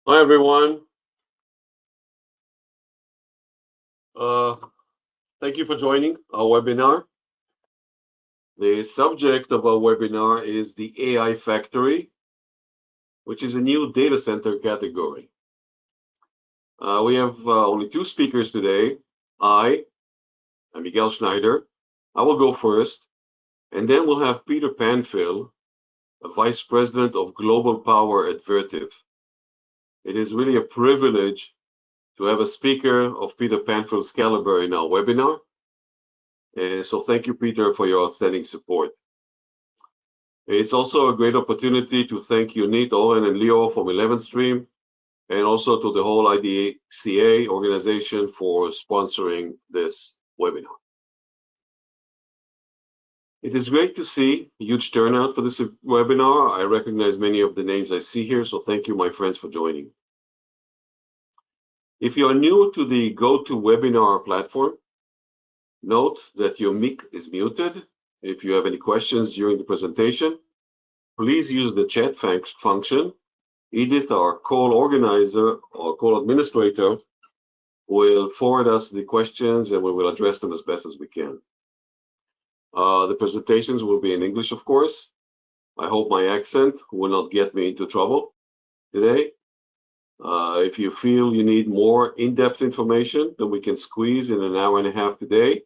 Hi, everyone. Uh, Thank you for joining our webinar. The subject of our webinar is the AI Factory, which is a new data center category. We have only two speakers today. I'm Miguel Schneider. I will go first, and then we'll have Peter Panfil, a Vice President of Global Power at Vertiv. It is really a privilege to have a speaker of Peter Panfil's caliber in our webinar. So thank you, Peter, for your outstanding support. It's also a great opportunity to thank Unit, Oren, and Leo from 11th Stream, and also to the whole IDCA organization for sponsoring this webinar. It is great to see a huge turnout for this webinar. I recognize many of the names I see here, so thank you, my friends, for joining. If you are new to the GoToWebinar platform, note that your mic is muted. If you have any questions during the presentation, please use the chat function. Edith, our call organizer or call administrator, will forward us the questions and we will address them as best as we can. The presentations will be in English, of course. I hope my accent will not get me into trouble today. If you feel you need more in-depth information that we can squeeze in an hour and a half today,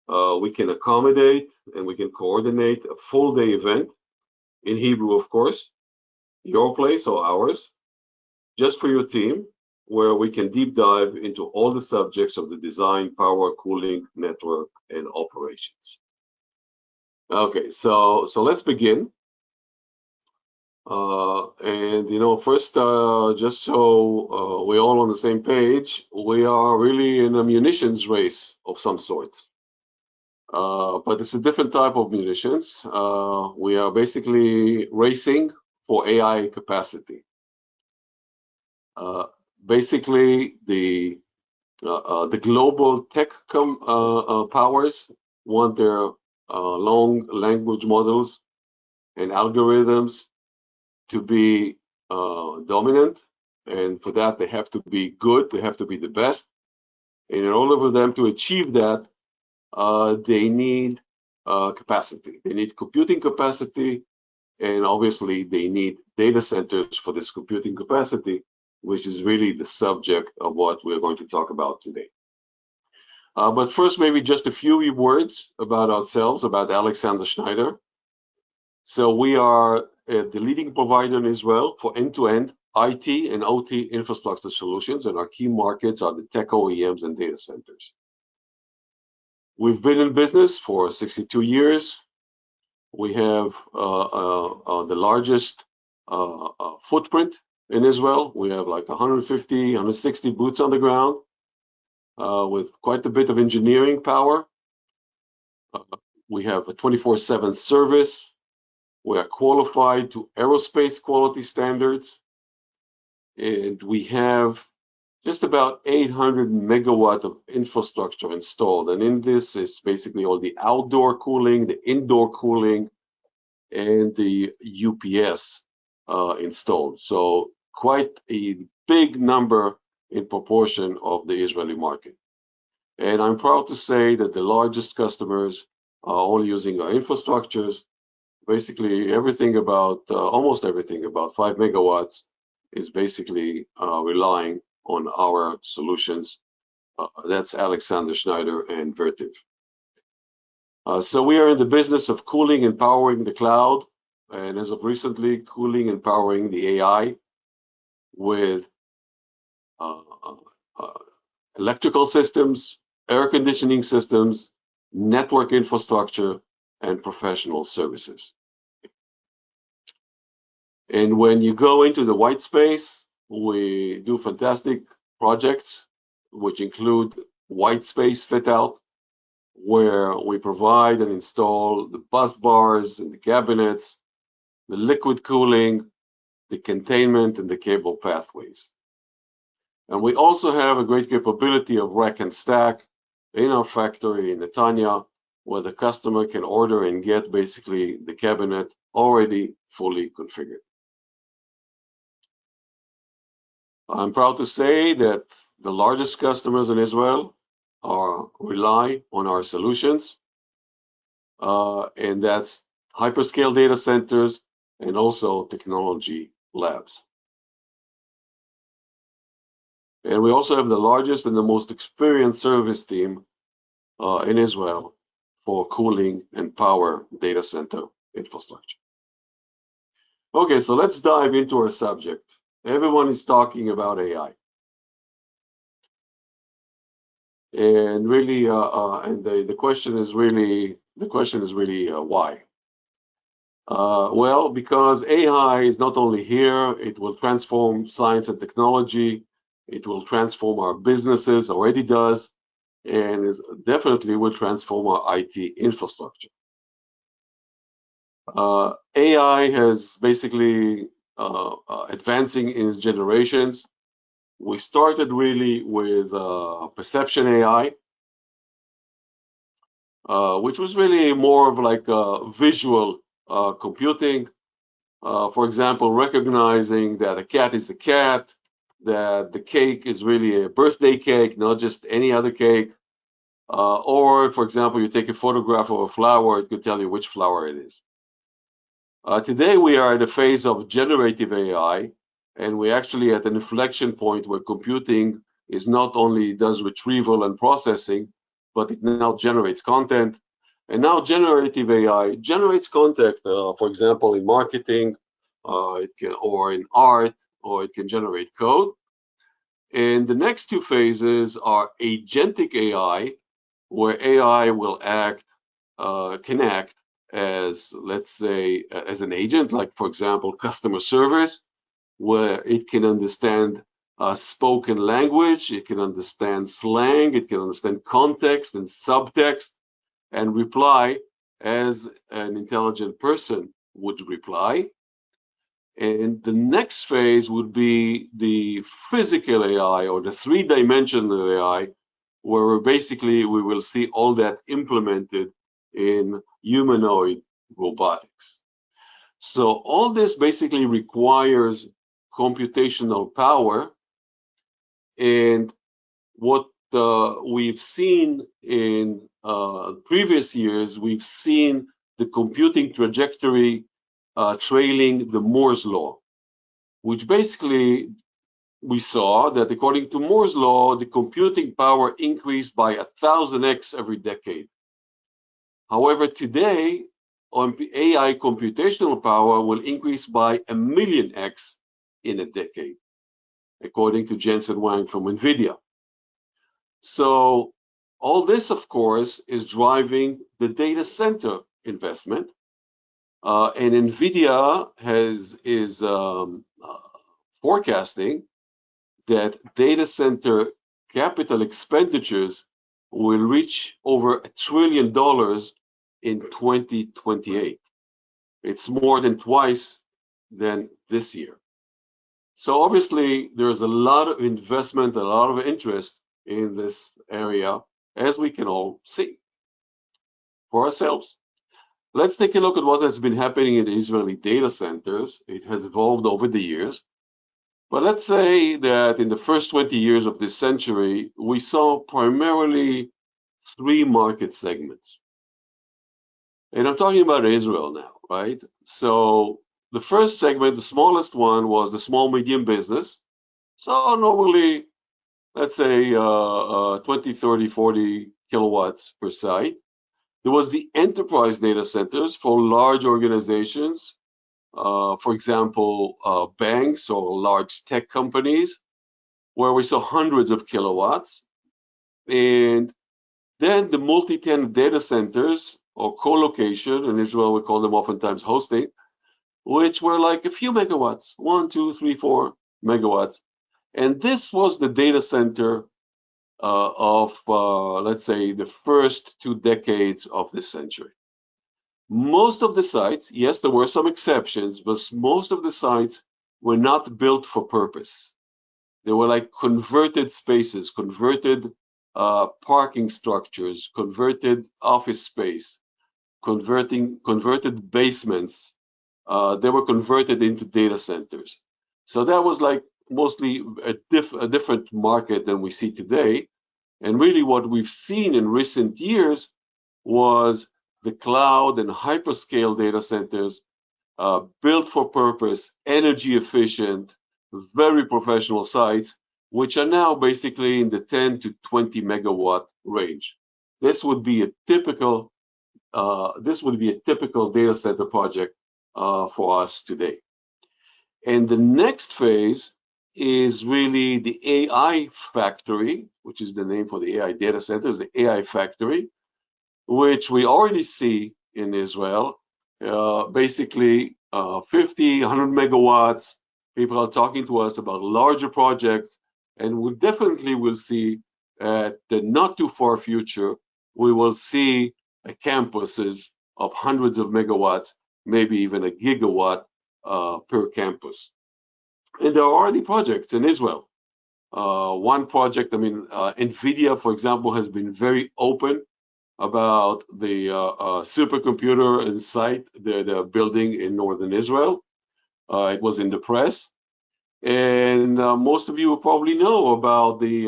we can accommodate and we can coordinate a full day event in Hebrew, of course, your place or ours, just for your team, where we can deep dive into all the subjects of the design, power, cooling, network, and operations. Okay, so let's begin. First, just so we're all on the same page, we are really in a munitions race of some sorts. But it's a different type of munitions. We are basically racing for AI capacity. Basically, the global tech powers want their long language models and algorithms to be dominant, and for that they have to be good, they have to be the best. And in order for them to achieve that, they need capacity. They need computing capacity, and obviously they need data centers for this computing capacity, which is really the subject of what we're going to talk about today. But first, maybe just a few words about ourselves, about Alexander Schneider. So we are the leading provider in Israel for end-to-end IT and OT infrastructure solutions, and our key markets are the tech OEMs and data centers. We've been in business for 62 years. We have the largest footprint in Israel. We have like 150, 160 boots on the ground with quite a bit of engineering power. We have a 24/7 service. We are qualified to aerospace quality standards. And we have just about 800 megawatt of infrastructure installed. And in this is basically all the outdoor cooling, the indoor cooling, and the UPS installed. So quite a big number in proportion of the Israeli market. And I'm proud to say that the largest customers are all using our infrastructures. Basically everything about, almost everything about 5 megawatts is basically relying on our solutions. That's Alexander Schneider and Vertiv. So we are in the business of cooling and powering the cloud, and as of recently, cooling and powering the AI with electrical systems, air conditioning systems, network infrastructure, and professional services. And when you go into the white space, we do fantastic projects, which include white space fit out, where we provide and install the bus bars and the cabinets, the liquid cooling, the containment, and the cable pathways. And we also have a great capability of rack and stack in our factory in Netanya, where the customer can order and get basically the cabinet already fully configured. I'm proud to say that the largest customers in Israel rely on our solutions, and that's hyperscale data centers and also technology labs. And we also have the largest and the most experienced service team in Israel for cooling and power data center infrastructure. Okay, so let's dive into our subject. Everyone is talking about AI. And really, the question is really why? Well, because AI is not only here, it will transform science and technology. It will transform our businesses, already does, and definitely will transform our IT infrastructure. AI has basically advancing in generations. We started really with perception AI, which was really more of like visual computing. For example, recognizing that a cat is a cat, that the cake is really a birthday cake, not just any other cake. Or, for example, you take a photograph of a flower, it could tell you which flower it is. Today, we are at a phase of generative AI, and we're actually at an inflection point where computing is not only does retrieval and processing, but it now generates content. And now generative AI generates content, for example, in marketing, or in art, or it can generate code. And the next two phases are agentic AI, where AI will can act as, let's say, as an agent, like, for example, customer service, where it can understand spoken language, it can understand slang, it can understand context and subtext, and reply as an intelligent person would reply. And the next phase would be the physical AI, or the three-dimensional AI, where basically we will see all that implemented in humanoid robotics. So all this basically requires computational power. And what we've seen in previous years, we've seen the computing trajectory trailing the Moore's law, which basically we saw that according to Moore's law, the computing power increased by 1,000x every decade. However, today, AI computational power will increase by 1,000,000x in a decade, according to Jensen Huang from NVIDIA. So all this, of course, is driving the data center investment. And NVIDIA is forecasting that data center capital expenditures will reach over $1 trillion in 2028. It's more than twice than this year. So obviously, there's a lot of investment, a lot of interest in this area, as we can all see for ourselves. Let's take a look at what has been happening in the Israeli data centers. It has evolved over the years. But let's say that in the first 20 years of this century, we saw primarily three market segments. And I'm talking about Israel now, right? So the first segment, the smallest one, was the small medium business. So normally, let's say 20, 30, 40 kilowatts per site. There was the enterprise data centers for large organizations, for example, banks or large tech companies, where we saw hundreds of kilowatts. And then the multi-tenant data centers, or co-location, in Israel we call them oftentimes hosting, which were like a few megawatts, 1, 2, 3, 4 megawatts. And this was the data center of, let's say, the first 2 decades of this century. Most of the sites, yes, there were some exceptions, but most of the sites were not built for purpose. They were like converted spaces, converted parking structures, converted office space, converted basements. They were converted into data centers. So that was like mostly a different market than we see today. And really what we've seen in recent years was the cloud and hyperscale data centers built for purpose, energy efficient, very professional sites, which are now basically in the 10 to 20 megawatt range. This would be a typical data center project for us today. And the next phase is really the AI factory, which is the name for the AI data centers, the AI factory, which we already see in Israel. Basically 50, 100 megawatts. People are talking to us about larger projects, and we definitely will see at the not too far future, we will see campuses of hundreds of megawatts, maybe even a gigawatt per campus. And there are already projects in Israel. One project, NVIDIA, for example, has been very open about the supercomputer and site they're building in northern Israel. It was in the press. And most of you will probably know about the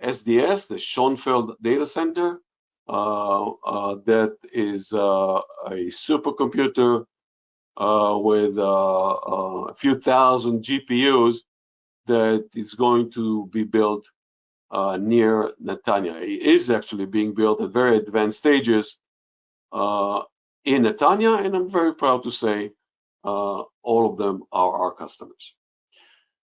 SDS, the Schonfeld Data Center. That is a supercomputer with a few thousand GPUs that is going to be built near Netanya. It is actually being built at very advanced stages in Netanya, and I'm very proud to say all of them are our customers.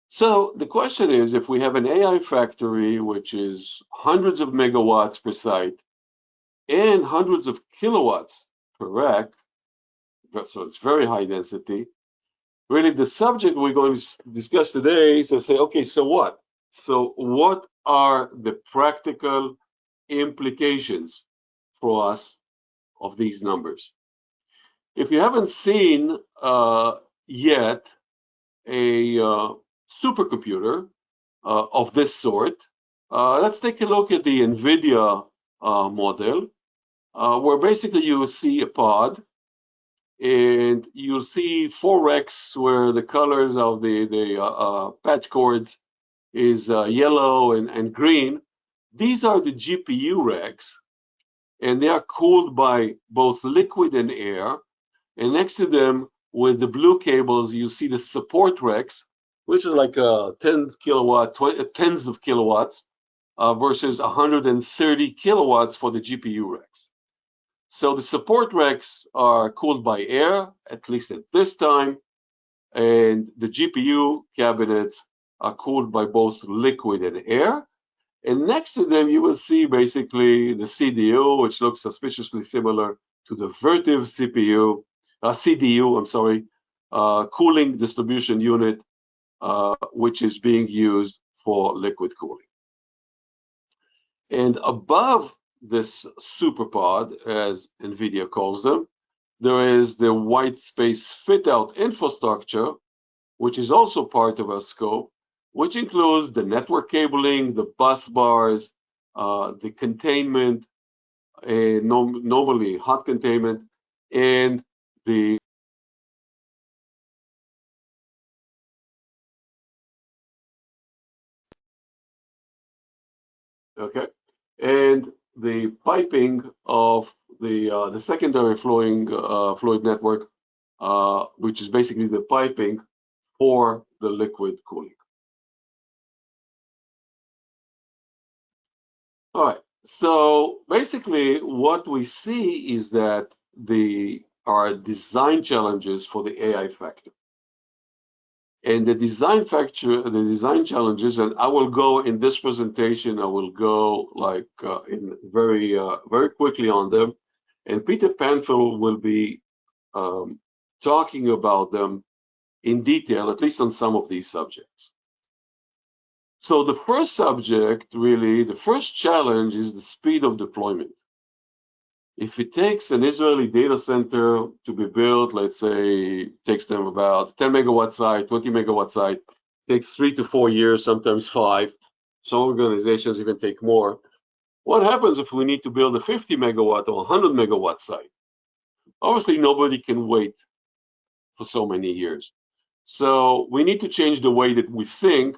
So the question is, if we have an AI factory, which is hundreds of megawatts per site and hundreds of kilowatts per rack, so it's very high density, really the subject we're going to discuss today is to say, okay, so what? So what are the practical implications for us of these numbers? If you haven't seen yet a supercomputer of this sort, let's take a look at the NVIDIA model, where basically you will see a pod, and you'll see 4 racks where the colors of the patch cords is yellow and green. These are the GPU racks, and they are cooled by both liquid and air. And next to them, with the blue cables, you see the support racks, which is like 10 kilowatt, tens of kilowatts versus 130 kilowatts for the GPU racks. So the support racks are cooled by air, at least at this time, and the GPU cabinets are cooled by both liquid and air. And next to them, you will see basically the CDU, which looks suspiciously similar to the Vertiv CDU, I'm sorry, cooling distribution unit, which is being used for liquid cooling. And above this superpod, as NVIDIA calls them, there is the white space fit-out infrastructure, which is also part of our scope, which includes the network cabling, the bus bars, the containment, normally hot containment, and the and the piping of the secondary fluid network, which is basically the piping for the liquid cooling. All right, so basically what we see is that there are design challenges for the AI factor. And the design challenges, and I will go in this presentation, I will go like in very quickly on them. And Peter Panfil will be talking about them in detail, at least on some of these subjects. So the first subject, really, the first challenge is the speed of deployment. If it takes an Israeli data center to be built, let's say, takes them about 10 megawatt site, 20 megawatt site, takes 3 to 4 years, sometimes 5. Some organizations even take more. What happens if we need to build a 50 megawatt or 100 megawatt site? Obviously, nobody can wait for so many years. So we need to change the way that we think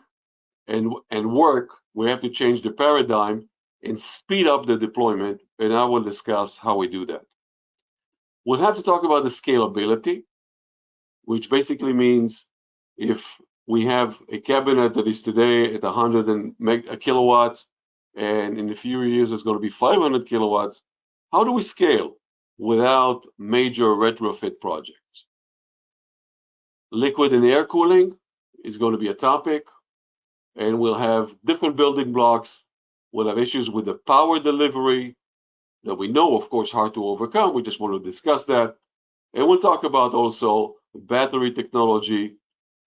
and work, we have to change the paradigm and speed up the deployment, and I will discuss how we do that. We'll have to talk about the scalability, which basically means if we have a cabinet that is today at 100 kilowatts, and in a few years it's going to be 500 kilowatts, how do we scale without major retrofit projects? Liquid and air cooling is going to be a topic, and we'll have different building blocks. We'll have issues with the power delivery that we know, of course, hard to overcome. We just want to discuss that. And we'll talk about also battery technology,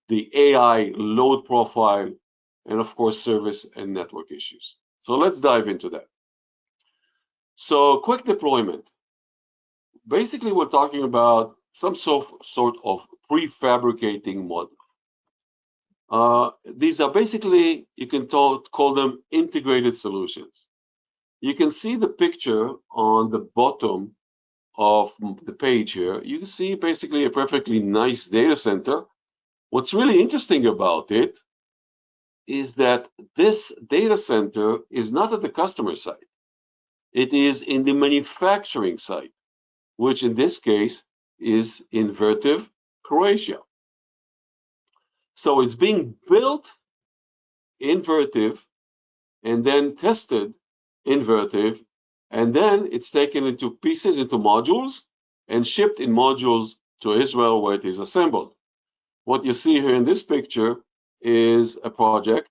the AI load profile, and of course, service and network issues. So let's dive into that. So quick deployment. Basically, we're talking about some sort of prefabricating model. These are basically, you can call them integrated solutions. You can see the picture on the bottom of the page here. You can see basically a perfectly nice data center. What's really interesting about it is that this data center is not at the customer site. It is in the manufacturing site, which in this case is in Vertiv, Croatia. So it's being built in Vertiv and then tested in Vertiv, and then it's taken into pieces, into modules, and shipped in modules to Israel where it is assembled. What you see here in this picture is a project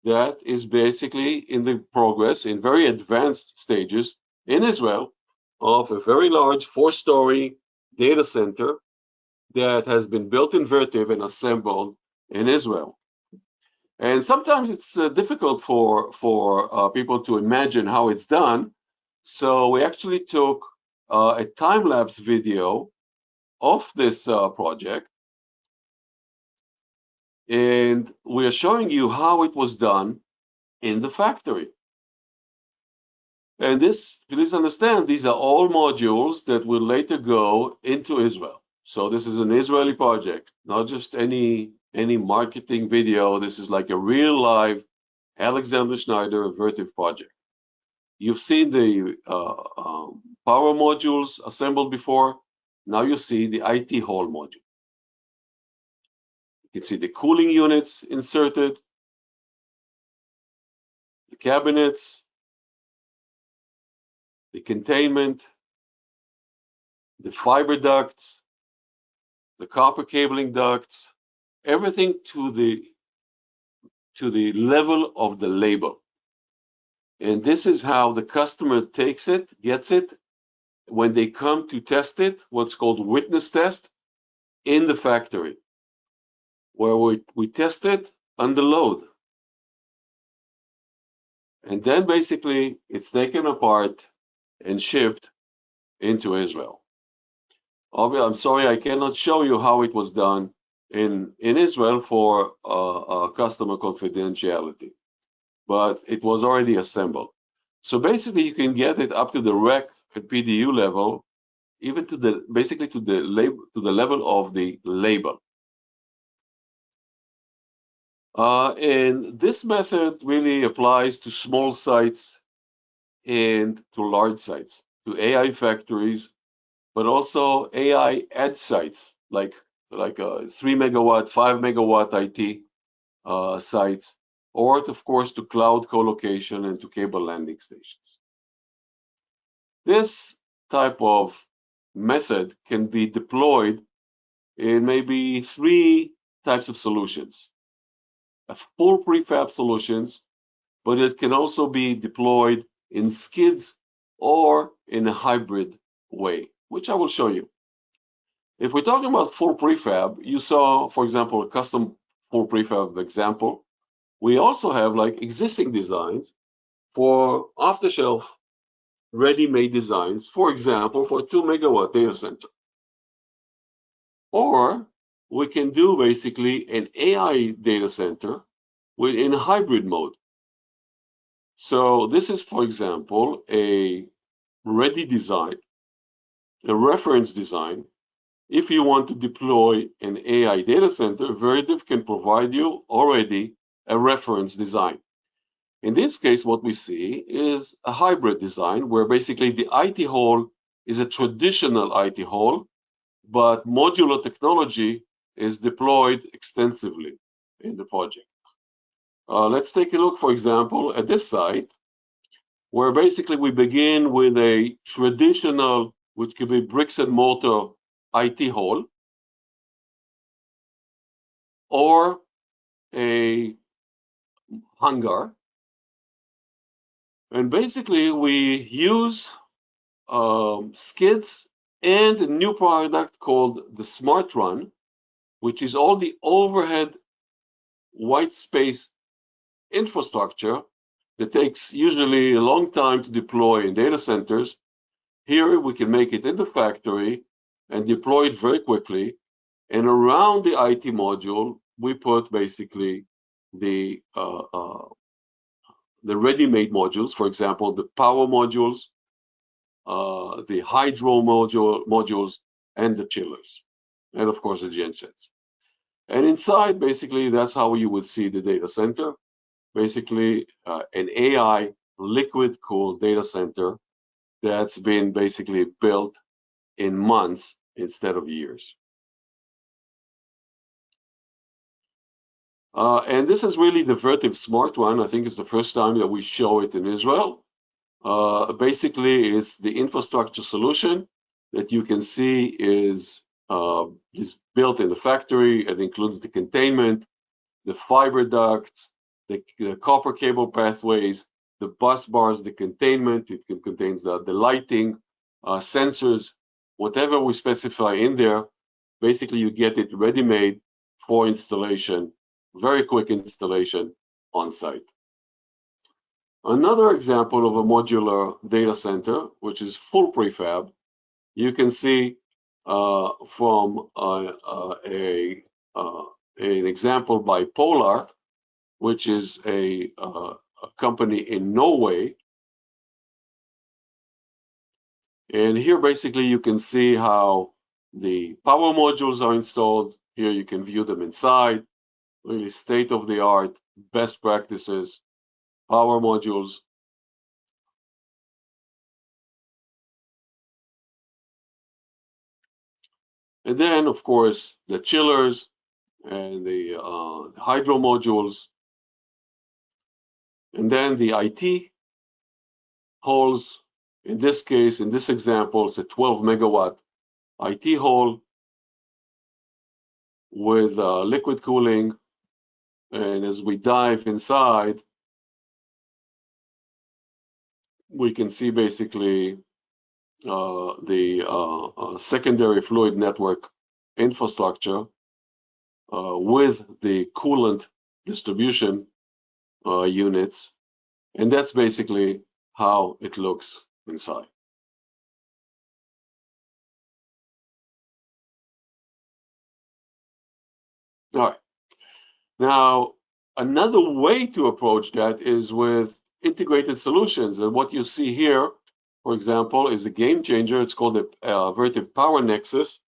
that is basically in the progress, in very advanced stages in Israel, of a very large 4-story data center that has been built in Vertiv and assembled in Israel. And sometimes it's difficult for people to imagine how it's done. So we actually took a time-lapse video of this project, and we are showing you how it was done in the factory. And this, please understand, these are all modules that will later go into Israel. So this is an Israeli project, not just any marketing video. This is like a real live Alexander Schneider Vertiv project. You've seen the power modules assembled before. Now you see the IT hall module. You can see the cooling units inserted, the cabinets, the containment, the fiber ducts, the copper cabling ducts, everything to the level of the label. And this is how the customer takes it, gets it, when they come to test it, what's called witness test, in the factory, where we test it under load. And then basically it's taken apart and shipped into Israel. I'm sorry, I cannot show you how it was done in Israel for customer confidentiality, but it was already assembled. So basically you can get it up to the rack and PDU level, even to the basically to the level of the label. And this method really applies to small sites and to large sites, to AI factories, but also AI edge sites like 3 megawatt, 5 megawatt IT sites, or of course to cloud co-location and to cable landing stations. This type of method can be deployed in maybe 3 types of solutions. A full prefab solutions, but it can also be deployed in skids or in a hybrid way, which I will show you. If we're talking about full prefab, you saw, for example, a custom full prefab example. We also have like existing designs for off-the-shelf ready-made designs, for example, for a 2 megawatt data center. Or we can do basically an AI data center in hybrid mode. So this is, for example, a ready design, a reference design. If you want to deploy an AI data center, Vertiv can provide you already a reference design. In this case, what we see is a hybrid design where basically the IT hall is a traditional IT hall, but modular technology is deployed extensively in the project. Let's take a look, for example, at this site, where basically we begin with a traditional, which could be bricks and mortar IT hall, or a hangar. And basically we use skids and a new product called the Smart Run, which is all the overhead white space infrastructure that takes usually a long time to deploy in data centers. Here we can make it in the factory and deploy it very quickly. And around the IT module, we put basically the ready-made modules, for example, the power modules, the hydro modules, and the chillers, and of course the gensets. And inside, basically, that's how you would see the data center. Basically, an AI liquid-cooled data center that's been basically built in months instead of years. And this is really the Vertiv Smart Run. I think it's the first time that we show it in Israel. Basically, it's the infrastructure solution that you can see is built in the factory. It includes the containment, the fiber ducts, the copper cable pathways, the bus bars, the containment. It contains the lighting, sensors, whatever we specify in there. Basically, you get it ready-made for installation, very quick installation on site. Another example of a modular data center, which is full prefab, you can see from an example by Polar, which is a company in Norway. And here basically you can see how the power modules are installed. Here you can view them inside, really state-of-the-art, best practices, power modules. And then, of course, the chillers and the hydro modules. And then the IT halls. In this case, in this example, it's a 12 megawatt IT hall with liquid cooling. And as we dive inside, we can see basically the secondary fluid network infrastructure with the coolant distribution units. And that's basically how it looks inside. All right. Now, another way to approach that is with integrated solutions. And what you see here, for example, is a game changer. It's called the Vertiv Power Nexus.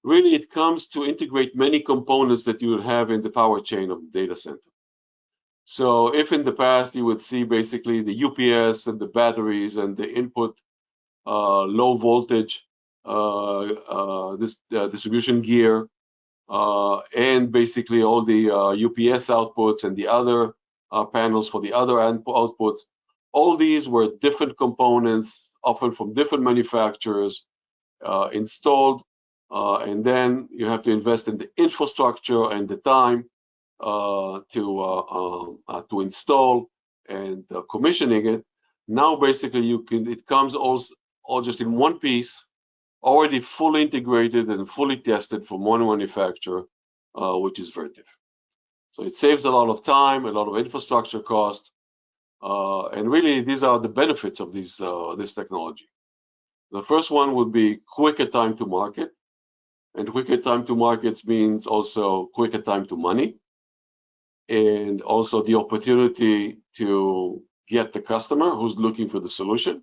Really, it comes to integrate many components that you would have in the power chain of the data center. So if in the past you would see basically the UPS and the batteries and the input low voltage distribution gear, and basically all the UPS outputs and the other panels for the other outputs, all these were different components, often from different manufacturers, installed, and then you have to invest in the infrastructure and the time to install and commissioning it. Now basically it comes all just in one piece, already fully integrated and fully tested from one manufacturer, which is Vertiv. So it saves a lot of time, a lot of infrastructure cost, and really these are the benefits of this technology. The first one would be quicker time to market, and quicker time to markets means also quicker time to money, and also the opportunity to get the customer who's looking for the solution.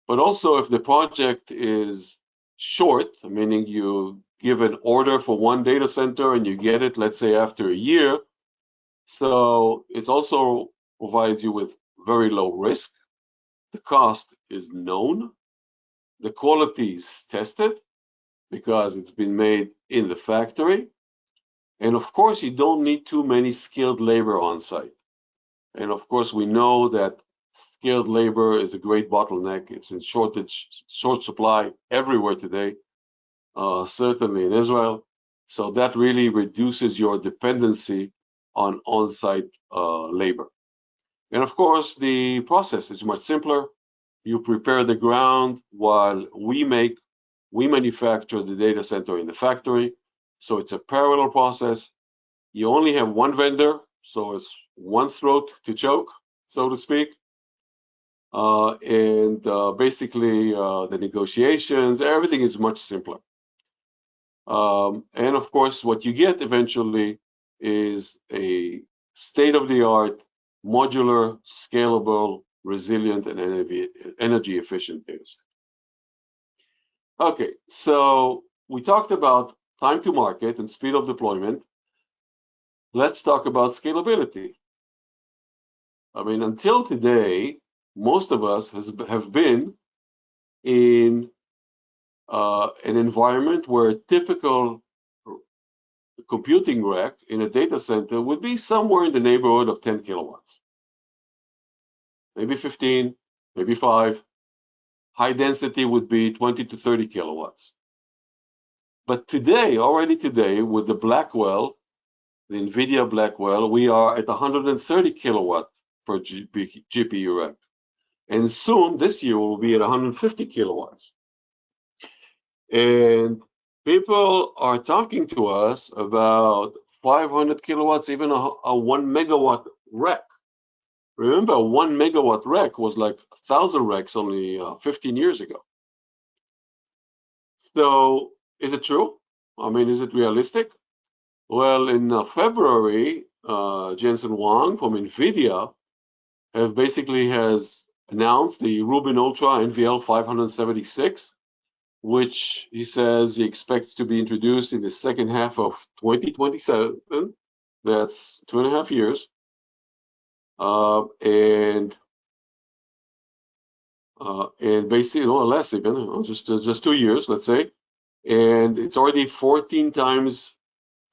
But also if the project is short, meaning you give an order for one data center and you get it, let's say after a year, So it also provides you with very low risk. The cost is known. The quality is tested because it's been made in the factory. And of course, you don't need too many skilled labor on site. And of course, we know that skilled labor is a great bottleneck. It's in short supply everywhere today, certainly in Israel. So that really reduces your dependency on on-site labor. And of course, the process is much simpler. You prepare the ground while we manufacture the data center in the factory. So it's a parallel process. You only have one vendor, so it's one throat to choke, so to speak. Basically, the negotiations, everything is much simpler. And of course, what you get eventually is a state-of-the-art, modular, scalable, resilient, and energy-efficient data center. Okay, so we talked about time to market and speed of deployment. Let's talk about scalability. I mean, until today, most of us have been in an environment where a typical computing rack in a data center would be somewhere in the neighborhood of 10 kilowatts, maybe 15, maybe 5. High density would be 20 to 30 kilowatts. But today, already today, with the Blackwell, the NVIDIA Blackwell, we are at 130 kilowatt per GPU rack. And soon, this year, we'll be at 150 kilowatts. And people are talking to us about 500 kilowatts, even a 1 megawatt rack. Remember, a 1 megawatt rack was like 1,000 racks only 15 years ago. So is it true? I mean, is it realistic? Well, in February, Jensen Huang from NVIDIA has announced the Rubin Ultra NVL 576, which he says he expects to be introduced in the second half of 2027. That's 2.5 years. And basically, or less even, just 2 years, let's say. And it's already 14 times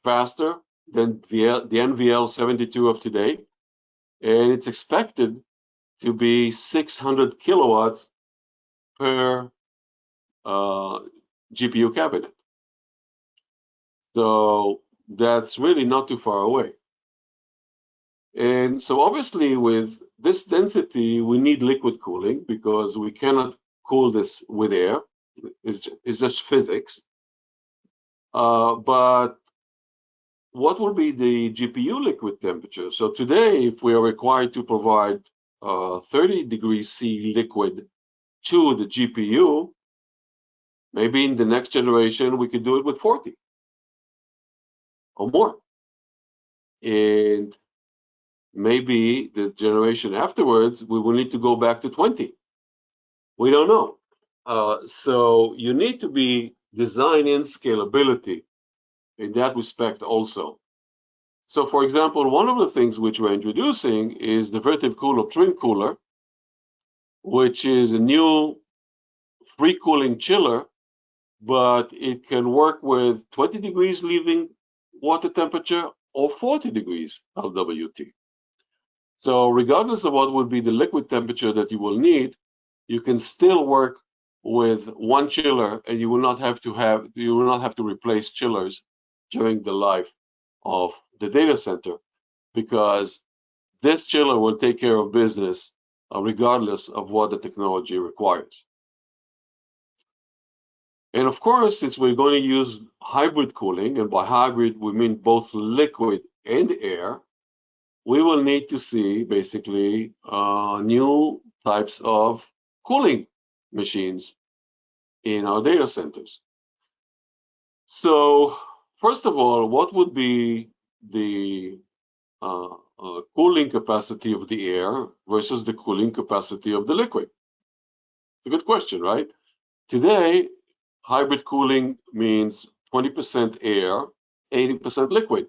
faster than the NVL 72 of today. And it's expected to be 600 kilowatts per GPU cabinet. So that's really not too far away. And so obviously with this density, we need liquid cooling because we cannot cool this with air. It's just physics. But what will be the GPU liquid temperature? So today, if we are required to provide 30 degrees C liquid to the GPU, maybe in the next generation, we could do it with 40 or more. And maybe the generation afterwards, we will need to go back to 20. We don't know. So you need to be designing scalability in that respect also. So for example, one of the things which we're introducing is the VertivCool Trim Cooler, which is a new free cooling chiller, but it can work with 20 degrees leaving water temperature or 40 degrees LWT. So regardless of what would be the liquid temperature that you will need, you can still work with one chiller, and you will not have to replace chillers during the life of the data center, because this chiller will take care of business regardless of what the technology requires. And of course, since we're going to use hybrid cooling, and by hybrid we mean both liquid and air, we will need to see basically new types of cooling machines in our data centers. So first of all, what would be the cooling capacity of the air versus the cooling capacity of the liquid? It's a good question, right? Today, hybrid cooling means 20% air, 80% liquid.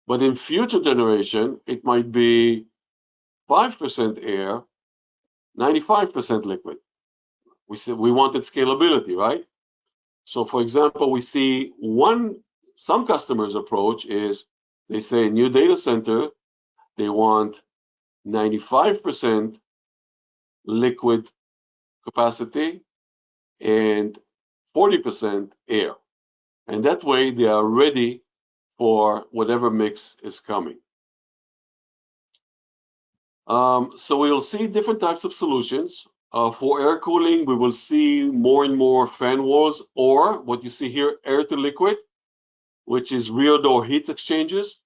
But in future generation, it might be 5% air, 95% liquid. We said we wanted scalability, right? So for example, we see some customers' approach is they say new data center, they want 95% liquid capacity and 40% air. And that way they are ready for whatever mix is coming. So we'll see different types of solutions. For air cooling, we will see more and more fan walls, or what you see here, air to liquid, which is rear door heat exchangers.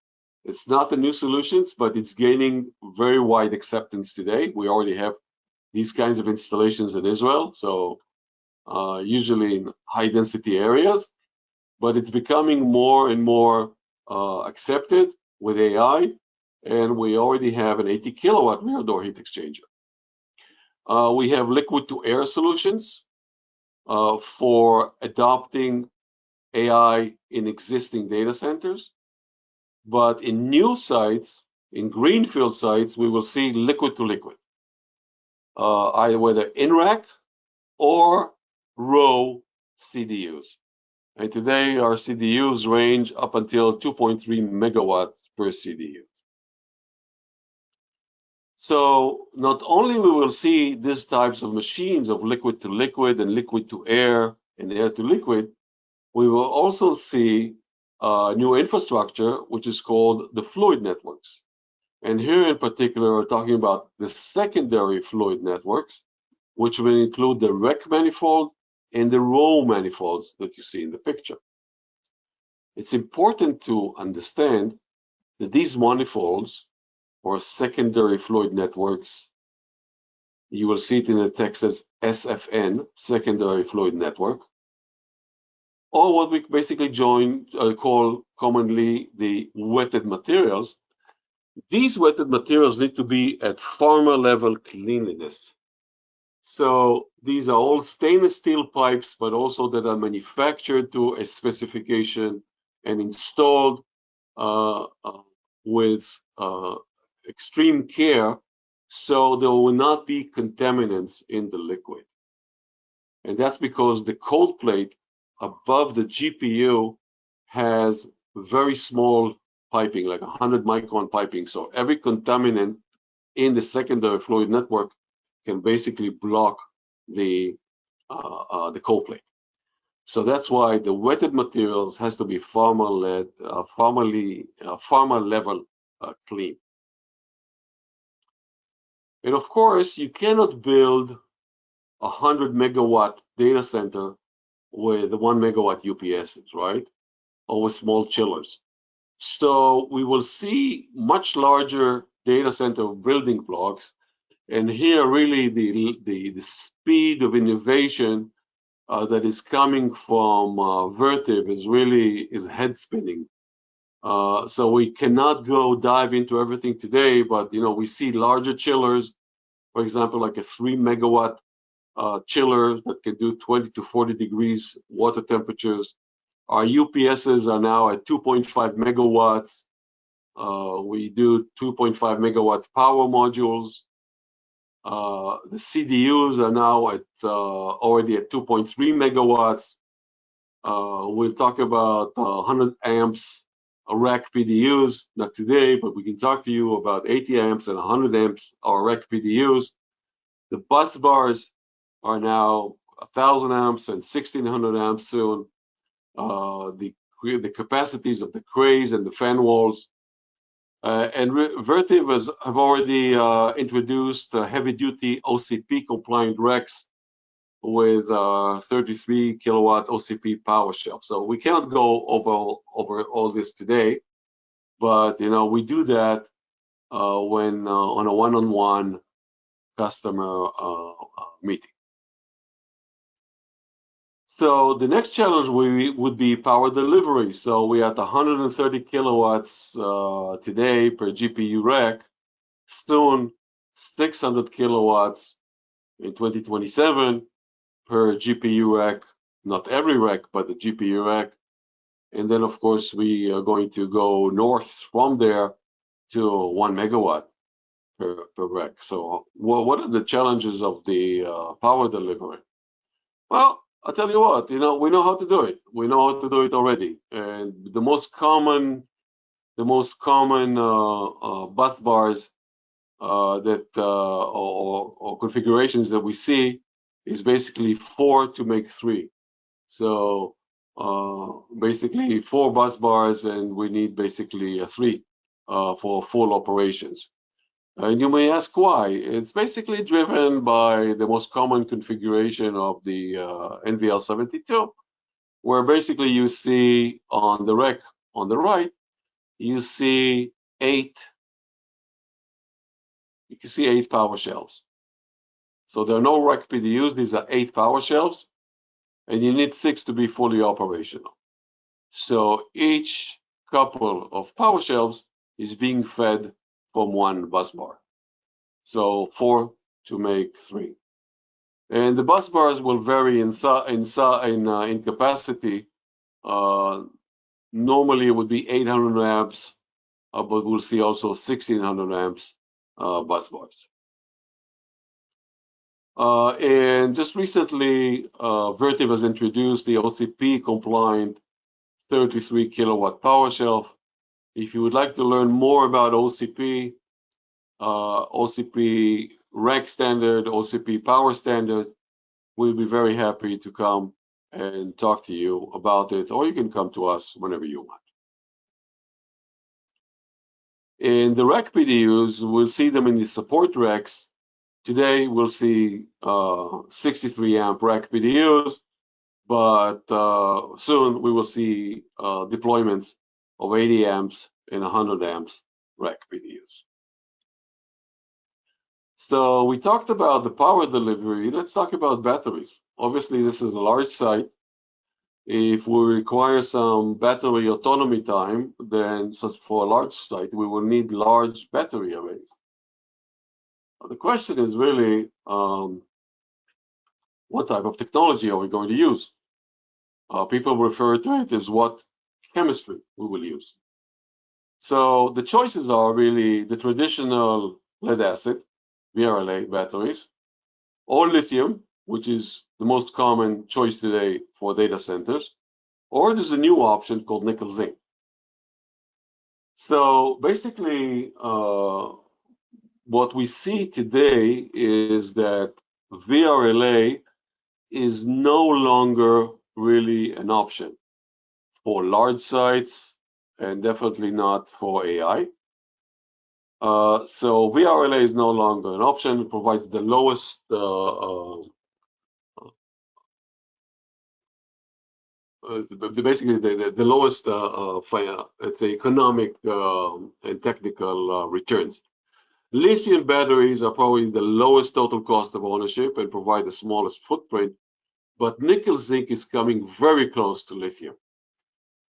It's not a new solution, but it's gaining very wide acceptance today. We already have these kinds of installations in Israel, so usually in high density areas, but it's becoming more and more accepted with AI, and we already have an 80 kilowatt rear door heat exchanger. We have liquid to air solutions for adopting AI in existing data centers. But in new sites, in greenfield sites, we will see liquid to liquid, either whether in rack or row CDUs. And today our CDUs range up until 2.3 megawatts per CDU. So not only we will see these types of machines of liquid to liquid and liquid to air and air to liquid, we will also see new infrastructure, which is called the fluid networks. And here in particular, we're talking about the secondary fluid networks, which will include the rack manifold and the row manifolds that you see in the picture. It's important to understand that these manifolds or secondary fluid networks, you will see it in the text as SFN, secondary fluid network, or what we basically call commonly the wetted materials. These wetted materials need to be at farmer level cleanliness. So these are all stainless steel pipes, but also that are manufactured to a specification and installed with extreme care, so there will not be contaminants in the liquid. And that's because the cold plate above the GPU has very small piping, like 100 micron piping. So every contaminant in the secondary fluid network can basically block the cold plate. So that's why the wetted materials has to be farmer level clean. And of course, you cannot build a 100 megawatt data center with 1 megawatt UPSs, right? Or with small chillers. So we will see much larger data center building blocks. And here really the speed of innovation that is coming from Vertiv is head spinning. So we cannot dive into everything today, but we see larger chillers, for example, like a 3 megawatt chiller that can do 20 to 40 degrees water temperatures. Our UPSs are now at 2.5 megawatts. We do 2.5 megawatts power modules. The CDUs are now at already at 2.3 megawatts. We'll talk about 100 amps rack PDUs, not today, but we can talk to you about 80 amps and 100 amps our rack PDUs. The bus bars are now 1,000 amps and 1,600 amps soon. The capacities of the crays and the fan walls. And Vertiv have already introduced heavy-duty OCP compliant racks with 33 kilowatt OCP power shelf. So we cannot go over all this today, but we do that when on a one-on-one customer meeting. So the next challenge would be power delivery. So we are at 130 kilowatts today per GPU rack. Soon 600 kilowatts in 2027 per GPU rack. Not every rack, but the GPU rack. And then, of course, we are going to go north from there to 1 megawatt per rack. So what are the challenges of the power delivery? Well, I'll tell you what, we know how to do it. We know how to do it already. And the most common bus bars or configurations that we see is basically 4 to make 3. So basically 4 bus bars, and we need basically 3 for full operations. And you may ask why. It's basically driven by the most common configuration of the NVL72, where basically you see on the rack on the right, you see 8 power shelves. So there are no rack PDUs. These are 8 power shelves, and you need 6 to be fully operational. So each couple of power shelves is being fed from 1 bus bar. So 4 to make 3. And the bus bars will vary in capacity. Normally it would be 800 amps, but we'll see also 1600 amps bus bars. And just recently, Vertiv has introduced the OCP compliant 33 kilowatt power shelf. If you would like to learn more about OCP, OCP rack standard, OCP power standard, we'll be very happy to come and talk to you about it, or you can come to us whenever you want. In the rack PDUs, we'll see them in the support racks. Today, we'll see 63 amp rack PDUs, but soon we will see deployments of 80 amps and 100 amps rack PDUs. So we talked about the power delivery. Let's talk about batteries. Obviously, this is a large site. If we require some battery autonomy time, then for a large site, we will need large battery arrays. The question is really, what type of technology are we going to use? People refer to it as what chemistry we will use. So the choices are really the traditional lead acid, VRLA batteries, or lithium, which is the most common choice today for data centers, or there's a new option called nickel zinc. So basically, what we see today is that VRLA is no longer really an option for large sites and definitely not for AI. So VRLA is no longer an option. It provides the lowest basically the lowest let's say economic and technical returns. Lithium batteries are probably the lowest total cost of ownership and provide the smallest footprint, but nickel zinc is coming very close to lithium.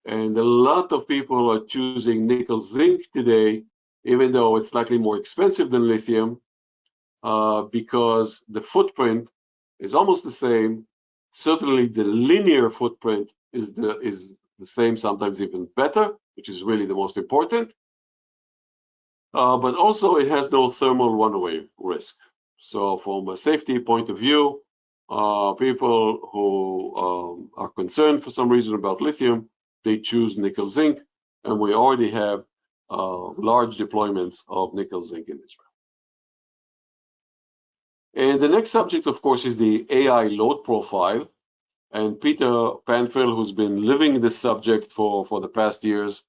And a lot of people are choosing nickel zinc today, even though it's slightly more expensive than lithium, because the footprint is almost the same. Certainly the linear footprint is the same, sometimes even better, which is really the most important. But also it has no thermal runaway risk. So from a safety point of view, people who are concerned for some reason about lithium, they choose nickel zinc, and we already have large deployments of nickel zinc in Israel. And the next subject, of course, is the AI load profile. And Peter Panfil, who's been living this subject for the past years,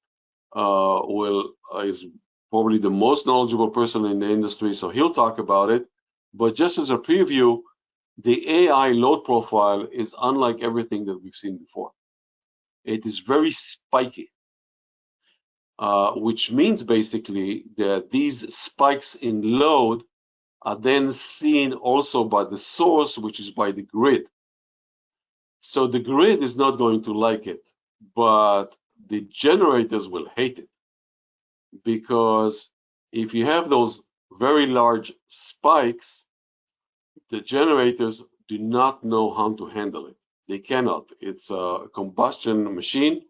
is probably the most knowledgeable person in the industry, so he'll talk about it. But just as a preview, the AI load profile is unlike everything that we've seen before. It is very spiky, which means basically that these spikes in load are then seen also by the source, which is by the grid. So the grid is not going to like it, but the generators will hate it, because if you have those very large spikes, the generators do not know how to handle it. They cannot. It's a combustion machine,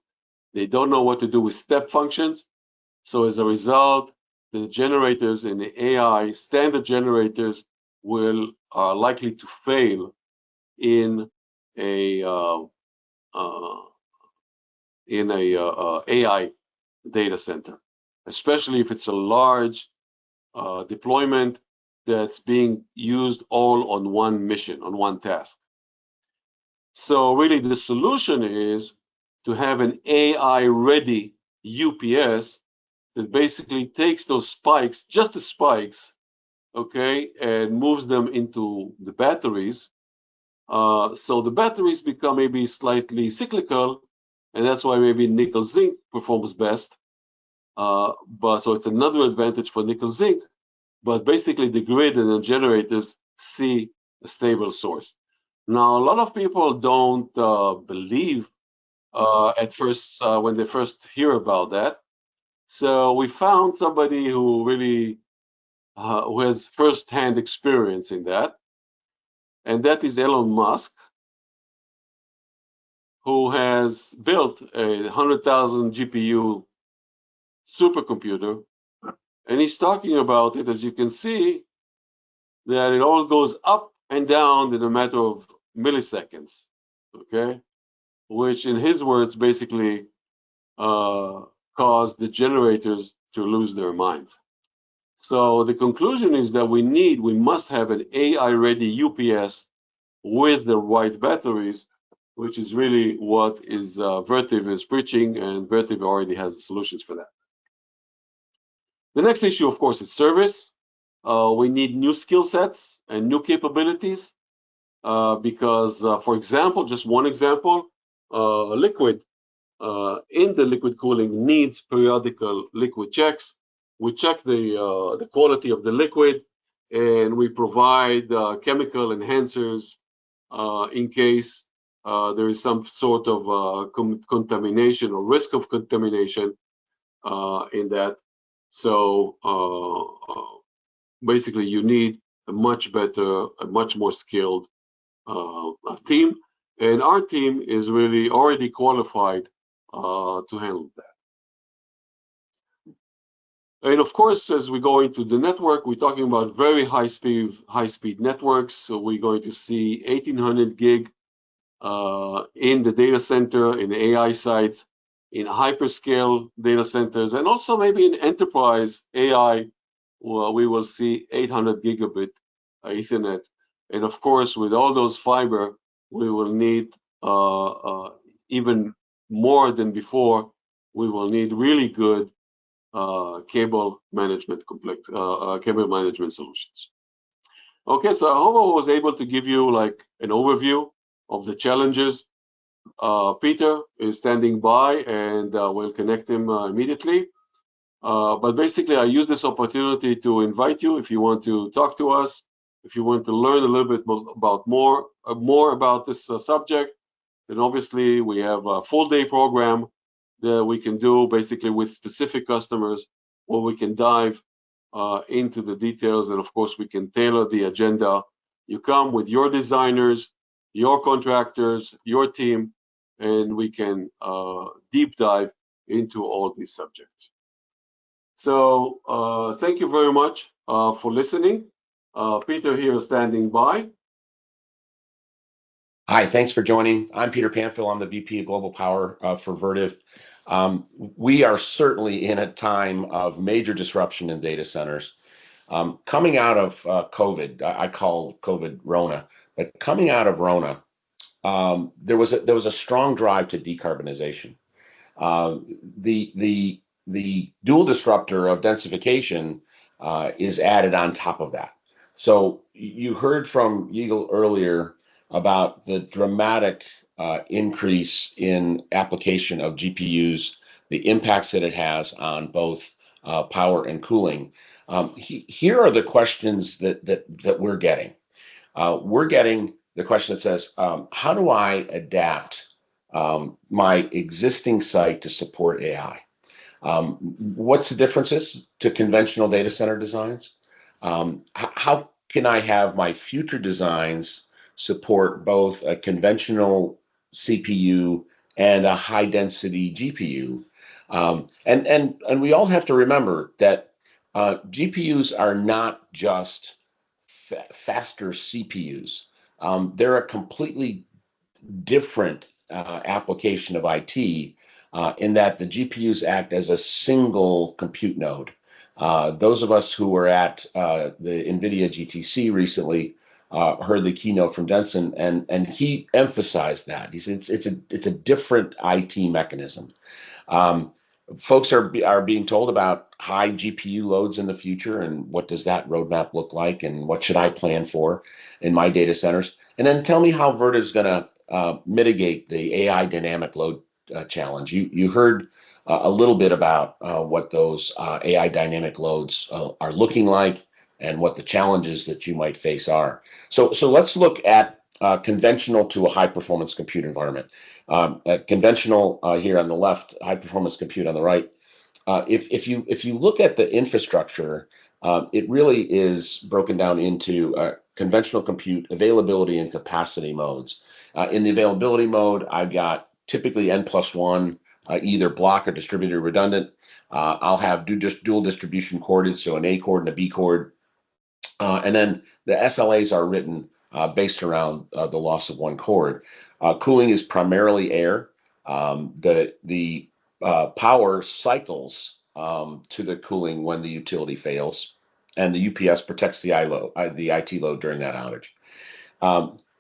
They don't know what to do with step functions. So as a result, the generators in the AI, standard generators, will are likely to fail in a AI data center, especially if it's a large deployment that's being used all on one mission, on one task. So really the solution is to have an AI-ready UPS that basically takes those spikes, just the spikes, okay, and moves them into the batteries. So the batteries become maybe slightly cyclical, and that's why maybe nickel zinc performs best. But so it's another advantage for nickel zinc, but basically the grid and the generators see a stable source. Now, a lot of people don't believe at first when they first hear about that. So we found somebody who really who has first-hand experience in that, and that is Elon Musk, who has built a 100,000 GPU supercomputer, and he's talking about it, as you can see, that it all goes up and down in a matter of milliseconds, okay? Which, in his words, basically caused the generators to lose their minds. So the conclusion is that we must have an AI-ready UPS with the right batteries, which is really what is Vertiv is preaching, and Vertiv already has the solutions for that. The next issue, of course, is service. We need new skill sets and new capabilities because, for example, just one example, liquid in the liquid cooling needs periodical liquid checks. We check the quality of the liquid, and we provide chemical enhancers in case there is some sort of contamination or risk of contamination in that. So basically, you need a much better, a much more skilled team, and our team is really already qualified to handle that. And of course, as we go into the network, we're talking about very high speed networks. So we're going to see 1800 gig in the data center, in AI sites, in hyperscale data centers, and also maybe in enterprise AI, well, we will see 800 gigabit Ethernet. And of course, with all those fiber, we will need even more than before. We will need really good cable management solutions. Okay, so I hope I was able to give you like an overview of the challenges. Peter is standing by, and we'll connect him immediately. But basically, I use this opportunity to invite you, if you want to talk to us, if you want to learn a little bit about more about this subject, then obviously we have a full-day program that we can do basically with specific customers, where we can dive into the details, and of course we can tailor the agenda. You come with your designers, your contractors, your team, and we can deep dive into all these subjects. So thank you very much for listening. Peter here standing by. Hi, thanks for joining. I'm Peter Panfil. I'm the VP of Global Power for Vertiv. We are certainly in a time of major disruption in data centers. Coming out of COVID, I call COVID Rona, but coming out of Rona, there was a strong drive to decarbonization. The dual disruptor of densification is added on top of that. So you heard from Yigal earlier about the dramatic increase in application of GPUs, the impacts that it has on both power and cooling. Here are the questions that we're getting. We're getting the question that says, how do I adapt my existing site to support AI? What's the differences to conventional data center designs? How can I have my future designs support both a conventional CPU and a high density GPU. And we all have to remember that GPUs are not just faster CPUs. They're a completely different application of IT in that the GPUs act as a single compute node. Those of us who were at the NVIDIA GTC recently heard the keynote from Jensen, and he emphasized that. He said it's a different IT mechanism. Um, Folks are being told about high GPU loads in the future, and what does that roadmap look like, and what should I plan for in my data centers? And then tell me how Vertiv is going to mitigate the AI dynamic load challenge. You heard a little bit about what those AI dynamic loads are looking like, and what the challenges that you might face are. So let's look at conventional to a high performance compute environment. Conventional here on the left, high performance compute on the right. If you look at the infrastructure, it really is broken down into conventional compute availability and capacity modes. In the availability mode, I've got typically N+1, either block or distributed redundant. I'll have dual distribution corded, so an A cord and a B cord. And then the SLAs are written based around the loss of one cord. Cooling is primarily air. The power cycles to the cooling when the utility fails, and the UPS protects the IT load during that outage.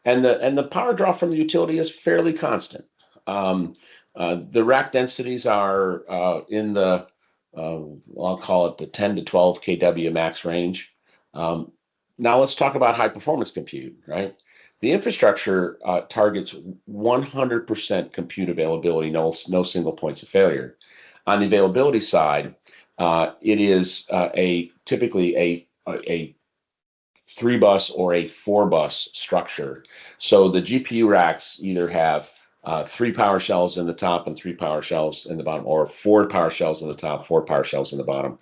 And the power draw from the utility is fairly constant. The rack densities are in the I'll call it the 10 to 12 kW max range. Now let's talk about high performance compute, right? The infrastructure targets 100% compute availability, no single points of failure. On the availability side, it is typically a 3-bus or a 4-bus structure. So the GPU racks either have 3 power shelves in the top and 3 power shelves in the bottom, or 4 power shelves in the top, 4 power shelves in the bottom.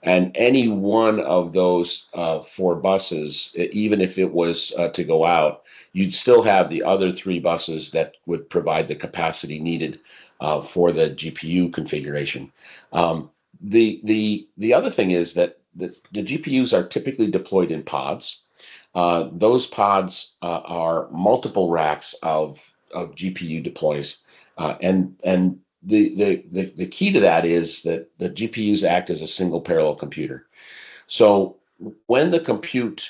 And any one of those 4 buses, even if it was to go out, you'd still have the other 3 buses that would provide the capacity needed for the GPU configuration. The other thing is that the GPUs are typically deployed in pods. Those pods are multiple racks of GPU deploys, and the key to that is that the GPUs act as a single parallel computer. So when the compute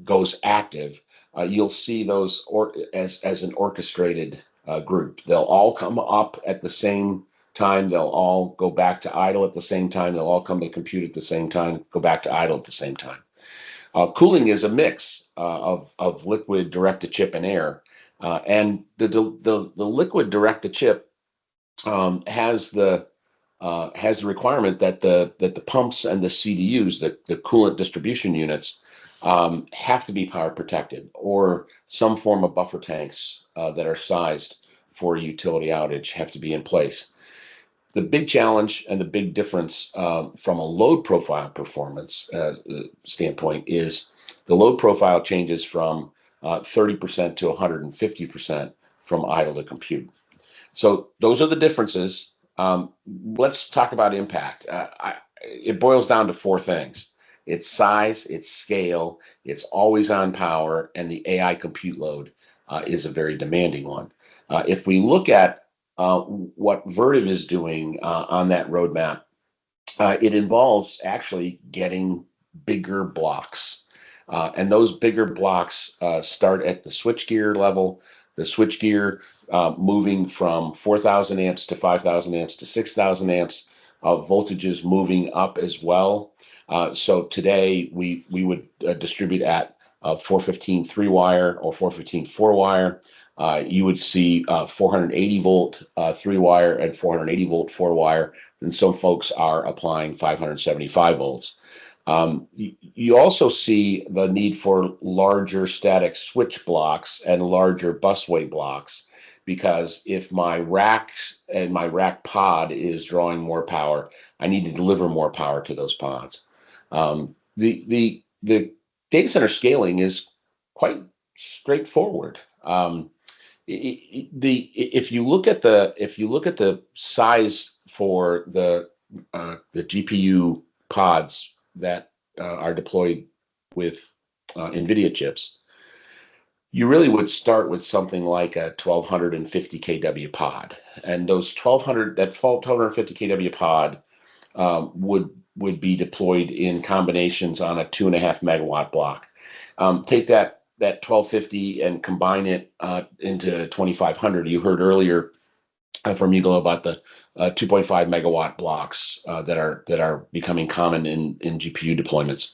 goes active, you'll see those as an orchestrated group. They'll all come up at the same time. They'll all go back to idle at the same time. They'll all come to compute at the same time, go back to idle at the same time. Cooling is a mix of liquid direct to chip and air. And the liquid direct to chip has the requirement that the pumps and the CDUs, the coolant distribution units, have to be power protected, or some form of buffer tanks that are sized for a utility outage have to be in place. The big challenge and the big difference from a load profile performance standpoint is the load profile changes from 30% to 150% from idle to compute. So those are the differences. Let's talk about impact. It boils down to 4 things. It's size, it's scale, it's always on power, and the AI compute load is a very demanding one. If we look at what Vertiv is doing on that roadmap, it involves actually getting bigger blocks. And those bigger blocks start at the switchgear level, the switchgear moving from 4,000 amps to 5,000 amps to 6,000 amps, voltages moving up as well. So today we would distribute at 415 3-wire or 415 4-wire. You would see 480 volt 3-wire and 480 volt 4-wire, and some folks are applying 575 volts. You also see the need for larger static switch blocks and larger busway blocks, because if my racks and my rack pod is drawing more power, I need to deliver more power to those pods. The data center scaling is quite straightforward. if you look at the size for the GPU pods that are deployed with NVIDIA chips, you really would start with something like a 1250 kW pod, and those 1250 kW pod would be deployed in combinations on a 2.5 megawatt block. Take that 1250 and combine it into 2500. You heard earlier from Yigal about the 2.5 megawatt blocks that are becoming common in GPU deployments.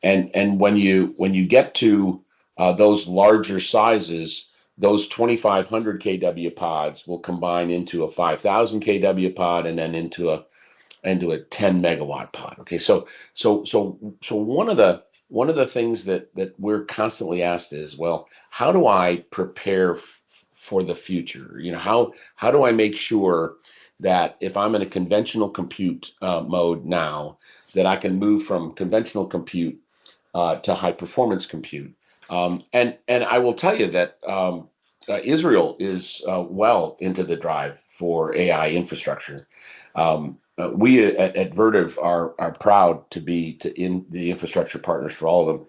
And when you get to those larger sizes, those 2500 kW pods will combine into a 5000 kW pod and then into a 10 megawatt pod. Okay, so one of the things that we're constantly asked is, well, how do I prepare for the future? You know, how do I make sure that if I'm in a conventional compute mode now, that I can move from conventional compute to high performance compute? And I will tell you that Israel is well into the drive for AI infrastructure. We at Vertiv are proud to be in the infrastructure partners for all of them.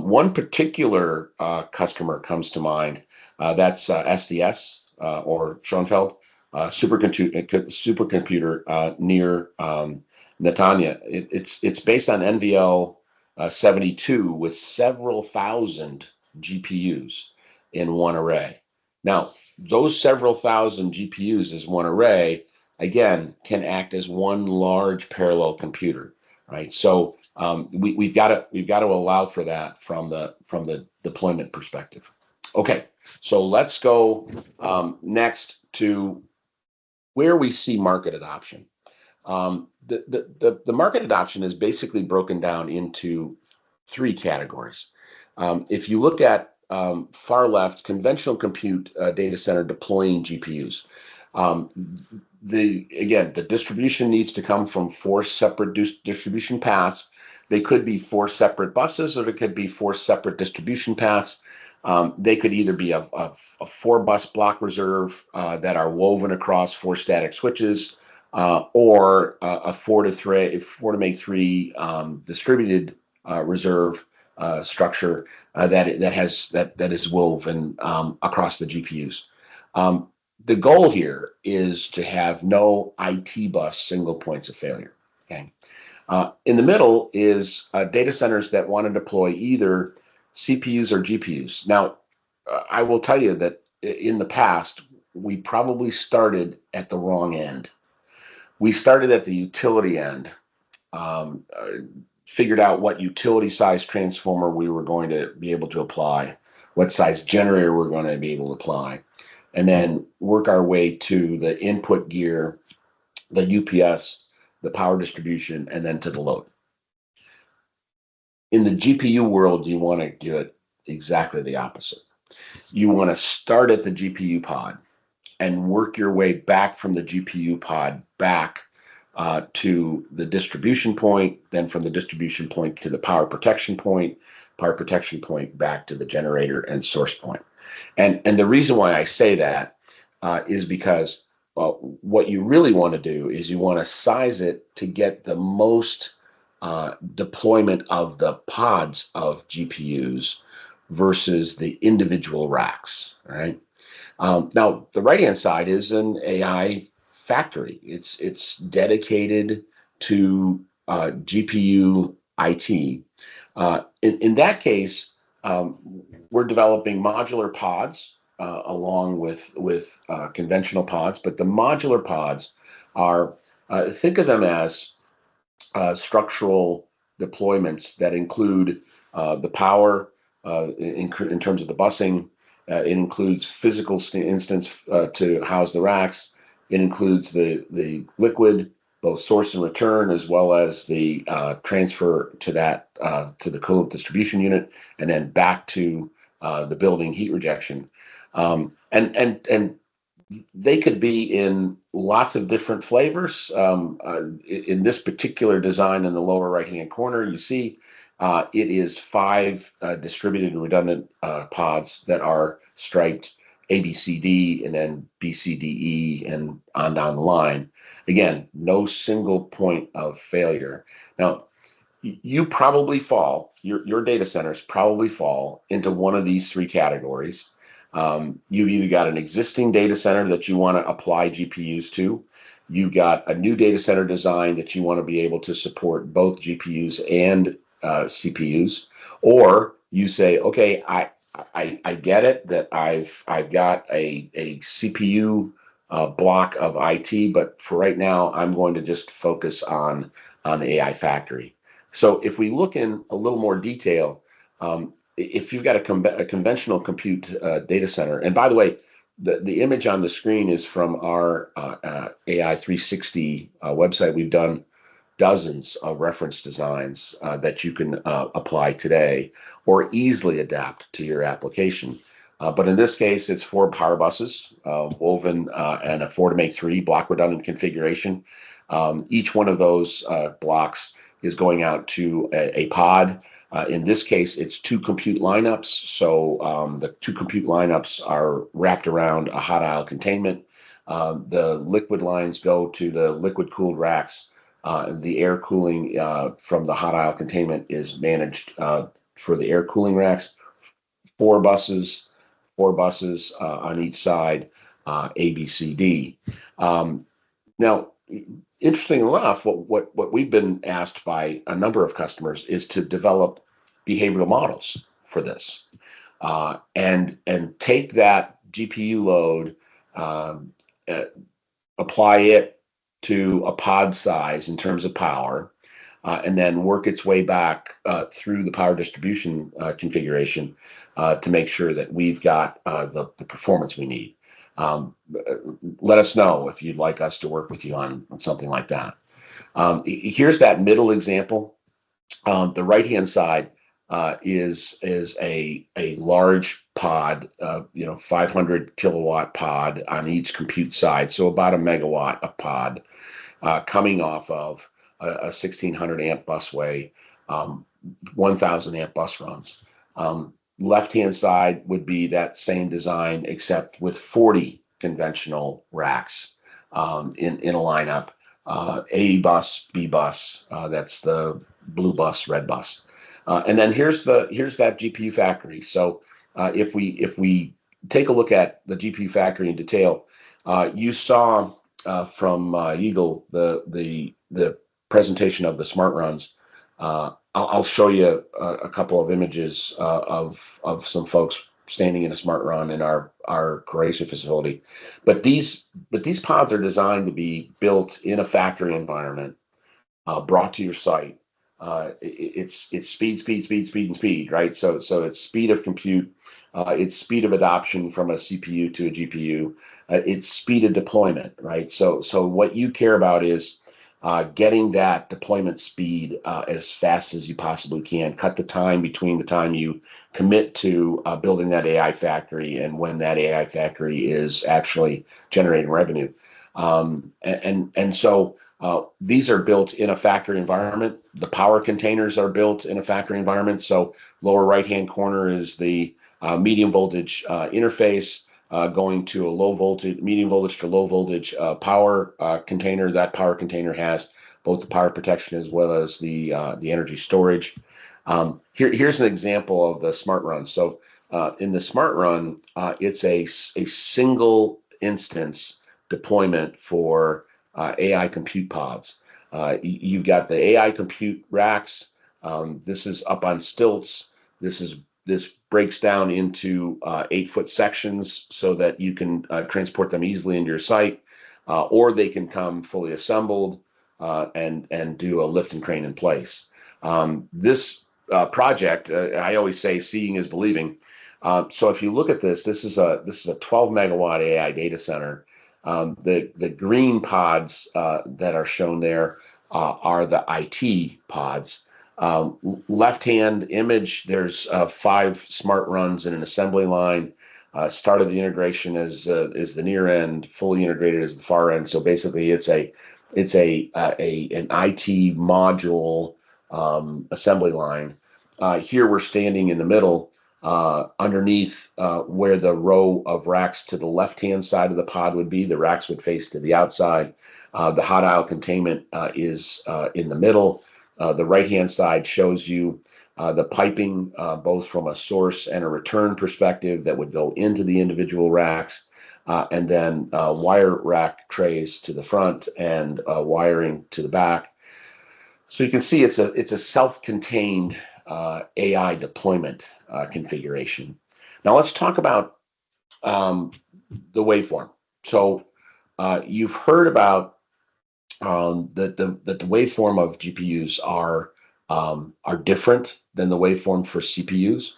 One particular customer comes to mind. That's SDS or Schoenfeld supercomputer near Netanya. It's based on NVL 72 with several thousand GPUs in one array. Now, those several thousand GPUs as one array, again, can act as one large parallel computer, right? So we've got to allow for that from the deployment perspective. Okay, so let's go next to where we see market adoption. The market adoption is basically broken down into three categories. If you look at far left, conventional compute data center deploying GPUs. The distribution needs to come from 4 separate distribution paths. They could be 4 separate buses, or it could be 4 separate distribution paths. They could either be a 4-bus block reserve that are woven across 4 static switches, or a 4 to make 3 distributed reserve structure that is woven across the GPUs. The goal here is to have no IT bus single points of failure. Okay. In the middle is data centers that want to deploy either CPUs or GPUs. Now, I will tell you that in the past, we probably started at the wrong end. We started at the utility end, figured out what utility size transformer we were going to be able to apply, what size generator we're going to be able to apply, and then work our way to the input gear, the UPS, the power distribution, and then to the load. In the GPU world, you want to do it exactly the opposite. You want to start at the GPU pod and work your way back from the GPU pod back to the distribution point, then from the distribution point to the power protection point back to the generator and source point. And the reason why I say that is because what you really want to do is you want to size it to get the most deployment of the pods of GPUs versus the individual racks, right? Now, the right-hand side is an AI factory. It's dedicated to GPU IT. In that case, we're developing modular pods along with conventional pods, but the modular pods are, think of them as structural deployments that include the power in terms of the busing. It includes physical instance to house the racks. It includes the liquid, both source and return, as well as the transfer to the coolant distribution unit, and then back to the building heat rejection. And they could be in lots of different flavors. In this particular design in the lower right-hand corner, you see it is 5 distributed and redundant pods that are striped A, B, C, D, and then B, C, D, E, and on down the line. Again, no single point of failure. Now, you probably fall, your data centers probably fall into one of these three categories. You've either got an existing data center that you want to apply GPUs to, you've got a new data center design that you want to be able to support both GPUs and CPUs, or you say, okay, I get it that I've got a CPU block of IT, but for right now, I'm going to just focus on the AI factory. So if we look in a little more detail, if you've got a conventional compute data center, and by the way, the image on the screen is from our AI 360 website. We've done dozens of reference designs that you can apply today or easily adapt to your application. But in this case, it's 4 power buses woven and a 4 to make 3 block redundant configuration. Each one of those blocks is going out to a pod. In this case, it's 2 compute lineups. So the 2 compute lineups are wrapped around a hot aisle containment. The liquid lines go to the liquid cooled racks. The air cooling from the hot aisle containment is managed for the air cooling racks. 4 buses on each side, A, B, C, D. Now, interesting enough, what we've been asked by a number of customers is to develop behavioral models for this, and take that GPU load, apply it to a pod size in terms of power, and then work its way back through the power distribution configuration to make sure that we've got the performance we need. Let us know if you'd like us to work with you on something like that. Here's that middle example. The right-hand side is a large pod, 500 kilowatt pod on each compute side, so about a megawatt a pod, coming off of a 1600 amp busway, 1000 amp bus runs. Left-hand side would be that same design, except with 40 conventional racks in a lineup. A bus, B bus, that's the blue bus, red bus. And then here's that GPU factory. So if we take a look at the GPU factory in detail, you saw from Yigal the presentation of the smart runs. I'll show you a couple of images of some folks standing in a smart run in our Croatia facility. But these pods are designed to be built in a factory environment, brought to your site. It's speed, and speed, right? So it's speed of compute, it's speed of adoption from a CPU to a GPU, it's speed of deployment, right? So what you care about is getting that deployment speed as fast as you possibly can. Cut the time between the time you commit to building that AI factory and when that AI factory is actually generating revenue. So these are built in a factory environment. The power containers are built in a factory environment. So lower right-hand corner is the medium voltage interface going to a medium voltage to low voltage power container. That power container has both the power protection as well as the energy storage. Here's an example of the smart run. So in the smart run, it's a single instance deployment for AI compute pods. You've got the AI compute racks. This is up on stilts. This breaks down into 8-foot sections so that you can transport them easily into your site, or they can come fully assembled and do a lift and crane in place. This project, I always say, seeing is believing. So if you look at this is a 12 megawatt AI data center. The green pods that are shown there are the IT pods. Left-hand image, there's 5 smart runs in an assembly line. Start of the integration is the near end, fully integrated is the far end. So basically, it's an IT module assembly line. Here we're standing in the middle. underneath where the row of racks to the left-hand side of the pod would be. The racks would face to the outside. The hot aisle containment is in the middle. The right-hand side shows you the piping, both from a source and a return perspective that would go into the individual racks, and then wire rack trays to the front and wiring to the back. So you can see it's a self-contained AI deployment configuration. Now let's talk about the waveform. So you've heard about that the waveform of GPUs are different than the waveform for CPUs.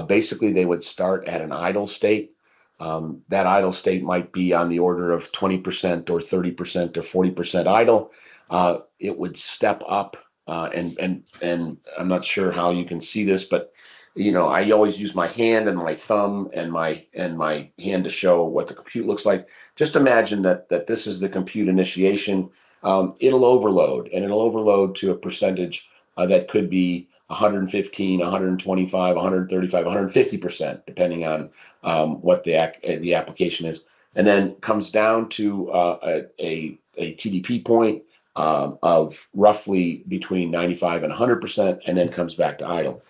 Basically, they would start at an idle state. That idle state might be on the order of 20% or 30% or 40% idle. It would step up, and I'm not sure how you can see this, but I always use my hand and my thumb and my hand to show what the compute looks like. Just imagine that this is the compute initiation. It'll overload, and it'll overload to a percentage that could be 115, 125, 135, 150%, depending on what the application is, and then comes down to a TDP point of roughly between 95 and 100%, and then comes back to idle.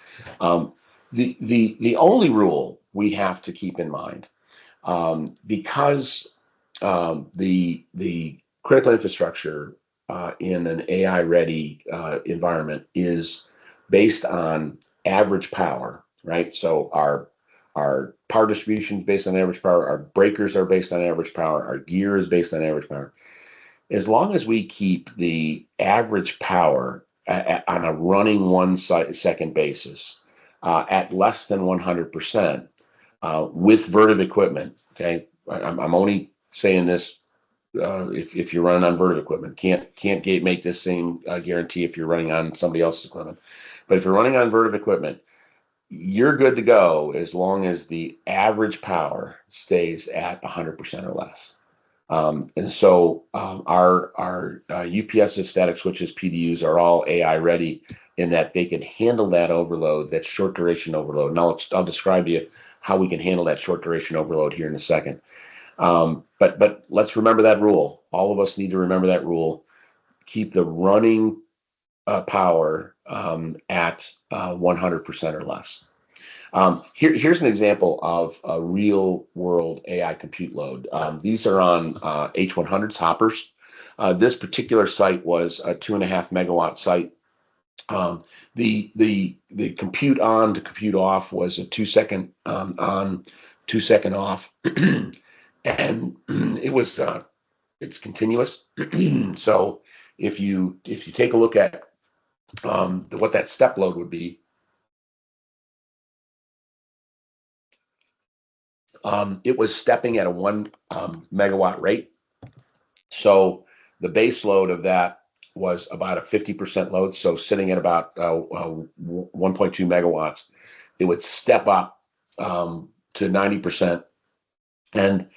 The only rule we have to keep in mind, because the critical infrastructure in an AI-ready environment is based on average power, right? So our power distribution is based on average power, our breakers are based on average power, our gear is based on average power. As long as we keep the average power on a running 1 second basis at less than 100% with Vertiv equipment, okay? I'm only saying this if you're running on Vertiv equipment. Can't make this same guarantee if you're running on somebody else's equipment. But if you're running on Vertiv equipment, you're good to go as long as the average power stays at 100% or less. And so our UPSs, static switches, PDUs are all AI ready in that they can handle that overload, that short duration overload. Now I'll describe to you how we can handle that short duration overload here in a second. But let's remember that rule. All of us need to remember that rule. Keep the running power at 100% or less. Here's an example of a real world AI compute load. These are on H100s hoppers. This particular site was a 2.5 megawatt site. The compute on to compute off was a 2-second on, 2-second off, and it's continuous. So if you take a look at what that step load would be, it was stepping at a 1 megawatt rate. So the base load of that was about a 50% load. So sitting at about 1.2 megawatts, it would step up to 90%, and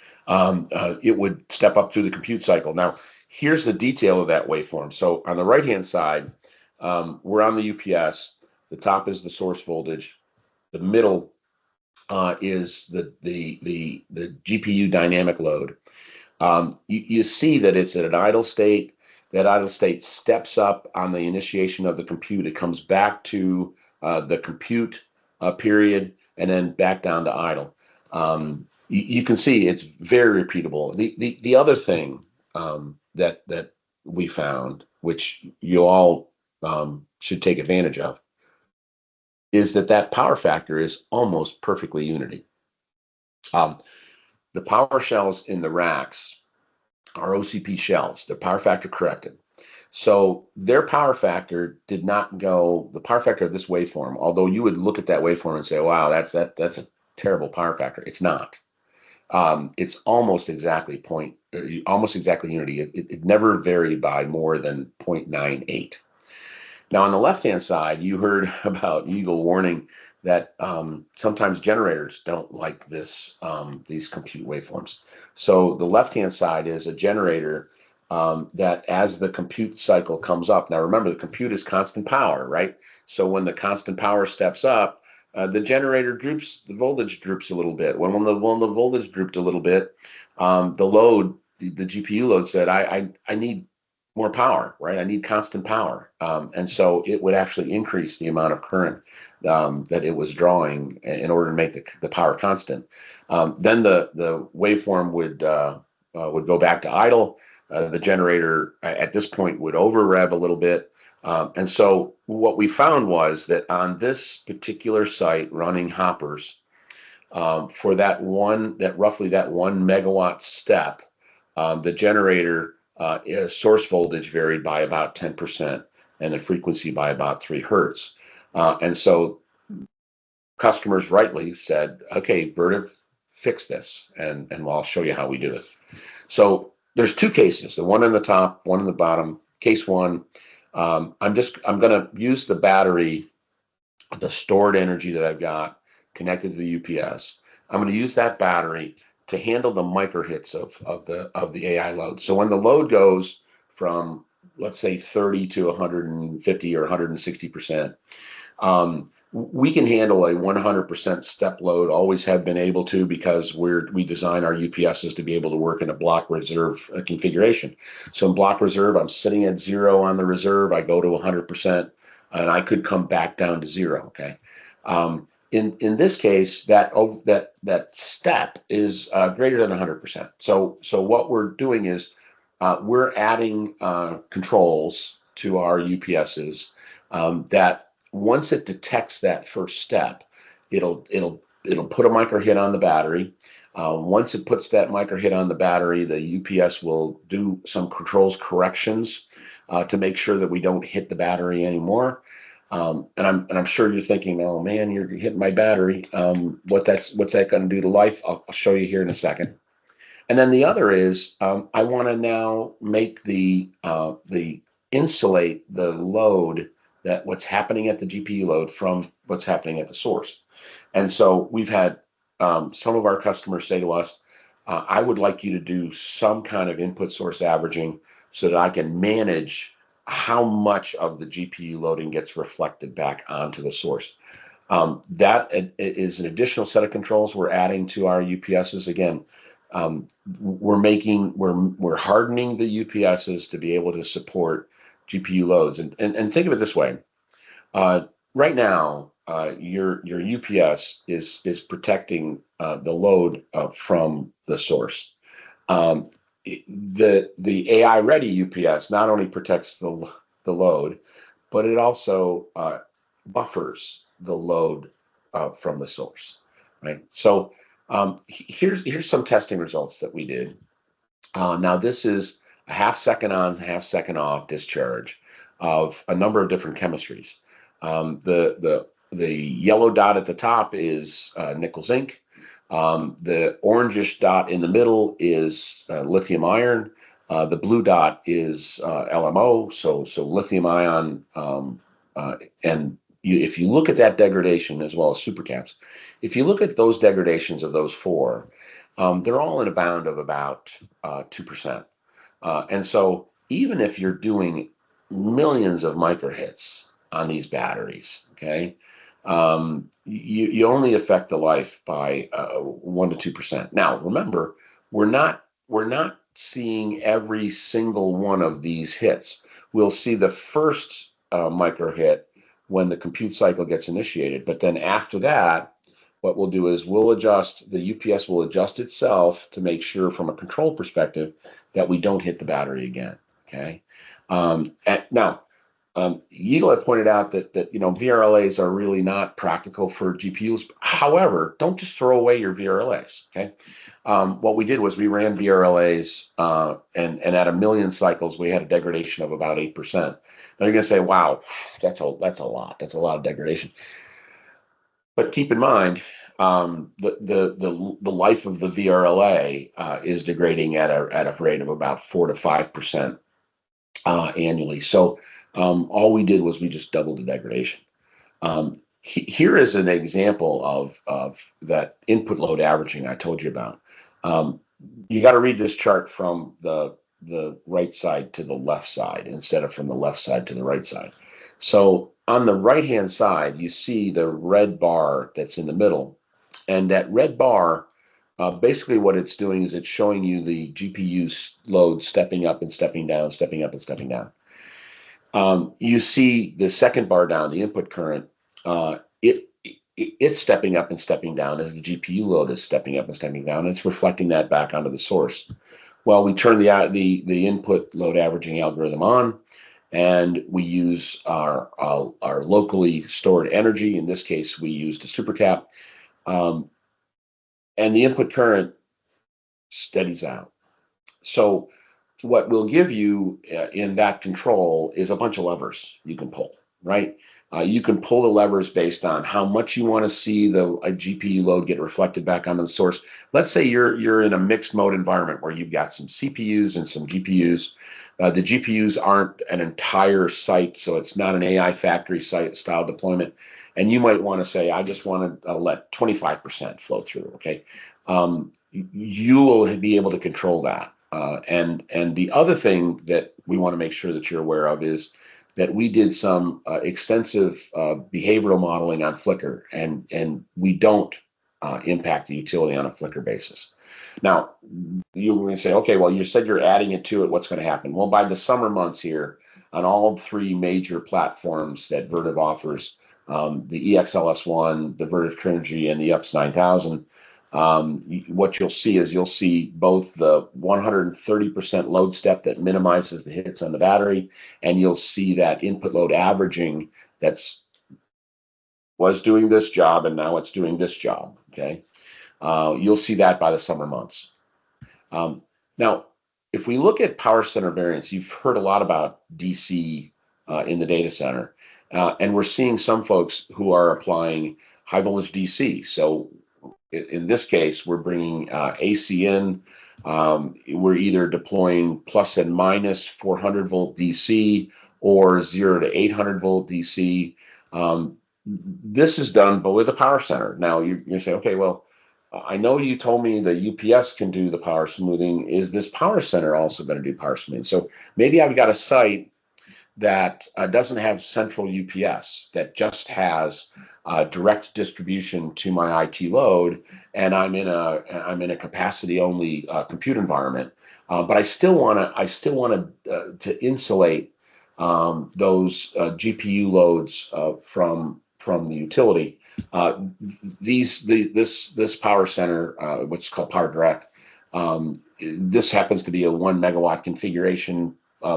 it would step up through the compute cycle. Now, here's the detail of that waveform. So on the right-hand side, we're on the UPS. The top is the source voltage. The middle is the GPU dynamic load. You see that it's at an idle state. That idle state steps up on the initiation of the compute. It comes back to the compute period, and then back down to idle. You can see it's very repeatable. The other thing that we found, which you all should take advantage of, is that power factor is almost perfectly unity. The power shells in the racks are OCP shells. They're power factor corrected. So their power factor did not go, the power factor of this waveform, although you would look at that waveform and say, wow, that's a terrible power factor. It's not. It's almost exactly unity. It never varied by more than 0.98. Now, on the left-hand side, you heard about Eagle warning that sometimes generators don't like these compute waveforms. So the left-hand side is a generator that as the compute cycle comes up, now remember, the compute is constant power, right? So when the constant power steps up, the generator droops, the voltage droops a little bit. When the voltage drooped a little bit, the load, the GPU load said, I need more power, right? I need constant power. And so it would actually increase the amount of current that it was drawing in order to make the power constant. Then the waveform would go back to idle. The generator at this point would over rev a little bit. And so what we found was that on this particular site running hoppers, for roughly that 1 megawatt step, the generator source voltage varied by about 10% and the frequency by about 3 hertz. And so customers rightly said, okay, Vertiv, fix this, and I'll show you how we do it. So there's 2 cases, the one on the top, one on the bottom. Case 1, I'm going to use the battery, the stored energy that I've got connected to the UPS. I'm going to use that battery to handle the micro hits of the AI load. So when the load goes from, let's say, 30 to 150 or 160%, we can handle a 100% step load, always have been able to, because we design our UPSs to be able to work in a block reserve configuration. So in block reserve, I'm sitting at 0 on the reserve, I go to 100%, and I could come back down to 0, okay? In this case, that step is greater than 100%. So what we're doing is we're adding controls to our UPSs that once it detects that first step, it'll put a micro hit on the battery. Once it puts that micro hit on the battery, the UPS will do some controls corrections to make sure that we don't hit the battery anymore. And I'm sure you're thinking, oh man, you're hitting my battery. What's that going to do to life? I'll show you here in a second. And then the other is I want to now make the insulate the load, that what's happening at the GPU load from what's happening at the source. And so we've had some of our customers say to us, I would like you to do some kind of input source averaging so that I can manage how much of the GPU loading gets reflected back onto the source. That is an additional set of controls we're adding to our UPSs. Again, we're hardening the UPSs to be able to support GPU loads. And think of it this way. Right now, your UPS is protecting the load from the source. The AI ready UPS not only protects the load, but it also buffers the load from the source, right? So here's some testing results that we did. Now this is a half second on, half second off discharge of a number of different chemistries. The yellow dot at the top is nickel zinc. The orangish dot in the middle is lithium iron. The blue dot is LMO, so lithium ion. And if you look at that degradation as well as supercaps, if you look at those degradations of those 4, they're all in a bound of about 2%. And so even if you're doing millions of micro hits on these batteries, okay, you only affect the life by 1 to 2%. Now, remember, we're not seeing every single one of these hits. We'll see the first micro hit when the compute cycle gets initiated, but then after that, what we'll do is the UPS will adjust itself to make sure from a control perspective that we don't hit the battery again, okay? Now, Yigal had pointed out that VRLAs are really not practical for GPUs. However, don't just throw away your VRLAs, okay? What we did was we ran VRLAs, and at 1 million cycles, we had a degradation of about 8%. Now you're gonna say, wow, that's a lot. That's a lot of degradation. But keep in mind, the life of the VRLA is degrading at a rate of about 4 to 5% annually. So all we did was we just doubled the degradation. Here is an example of that input load averaging I told you about. You got to read this chart from the right side to the left side instead of from the left side to the right side. So on the right-hand side, you see the red bar that's in the middle. And that red bar, basically what it's doing is it's showing you the GPU load stepping up and stepping down, stepping up and stepping down. You see the second bar down, the input current, it's stepping up and stepping down as the GPU load is stepping up and stepping down. It's reflecting that back onto the source. Well, we turn the input load averaging algorithm on, and we use our locally stored energy. In this case, we used a supercap, and the input current steadies out. So what we'll give you in that control is a bunch of levers you can pull, right? You can pull the levers based on how much you want to see the GPU load get reflected back onto the source. Let's say you're in a mixed mode environment where you've got some CPUs and some GPUs. The GPUs aren't an entire site, so it's not an AI factory site style deployment. And you might want to say, I just want to let 25% flow through, okay? You will be able to control that. And the other thing that we want to make sure that you're aware of is that we did some extensive behavioral modeling on Flickr, and we don't impact the utility on a Flickr basis. Now, you're going to say, okay, well, you said you're adding it to it. What's going to happen? Well, by the summer months here, on all three major platforms that Vertiv offers, the EXLS1, the Vertiv Trinergy, and the UPS 9000, what you'll see is you'll see both the 130% load step that minimizes the hits on the battery, and you'll see that input load averaging was doing this job and now it's doing this job, okay? You'll see that by the summer months. Now, if we look at power center variance, you've heard a lot about DC in the data center, and we're seeing some folks who are applying high voltage DC. So in this case, we're bringing AC in. We're either deploying plus and minus 400 volt DC or 0 to 800 volt DC. This is done but with a power center. Now you say, okay, well, I know you told me the UPS can do the power smoothing. Is this power center also going to do power smoothing? So maybe I've got a site that doesn't have central UPS, that just has direct distribution to my IT load, and I'm in a capacity only compute environment, but I still want to insulate those GPU loads from the utility. This power center, which is called Power Direct, this happens to be a 1 megawatt configuration,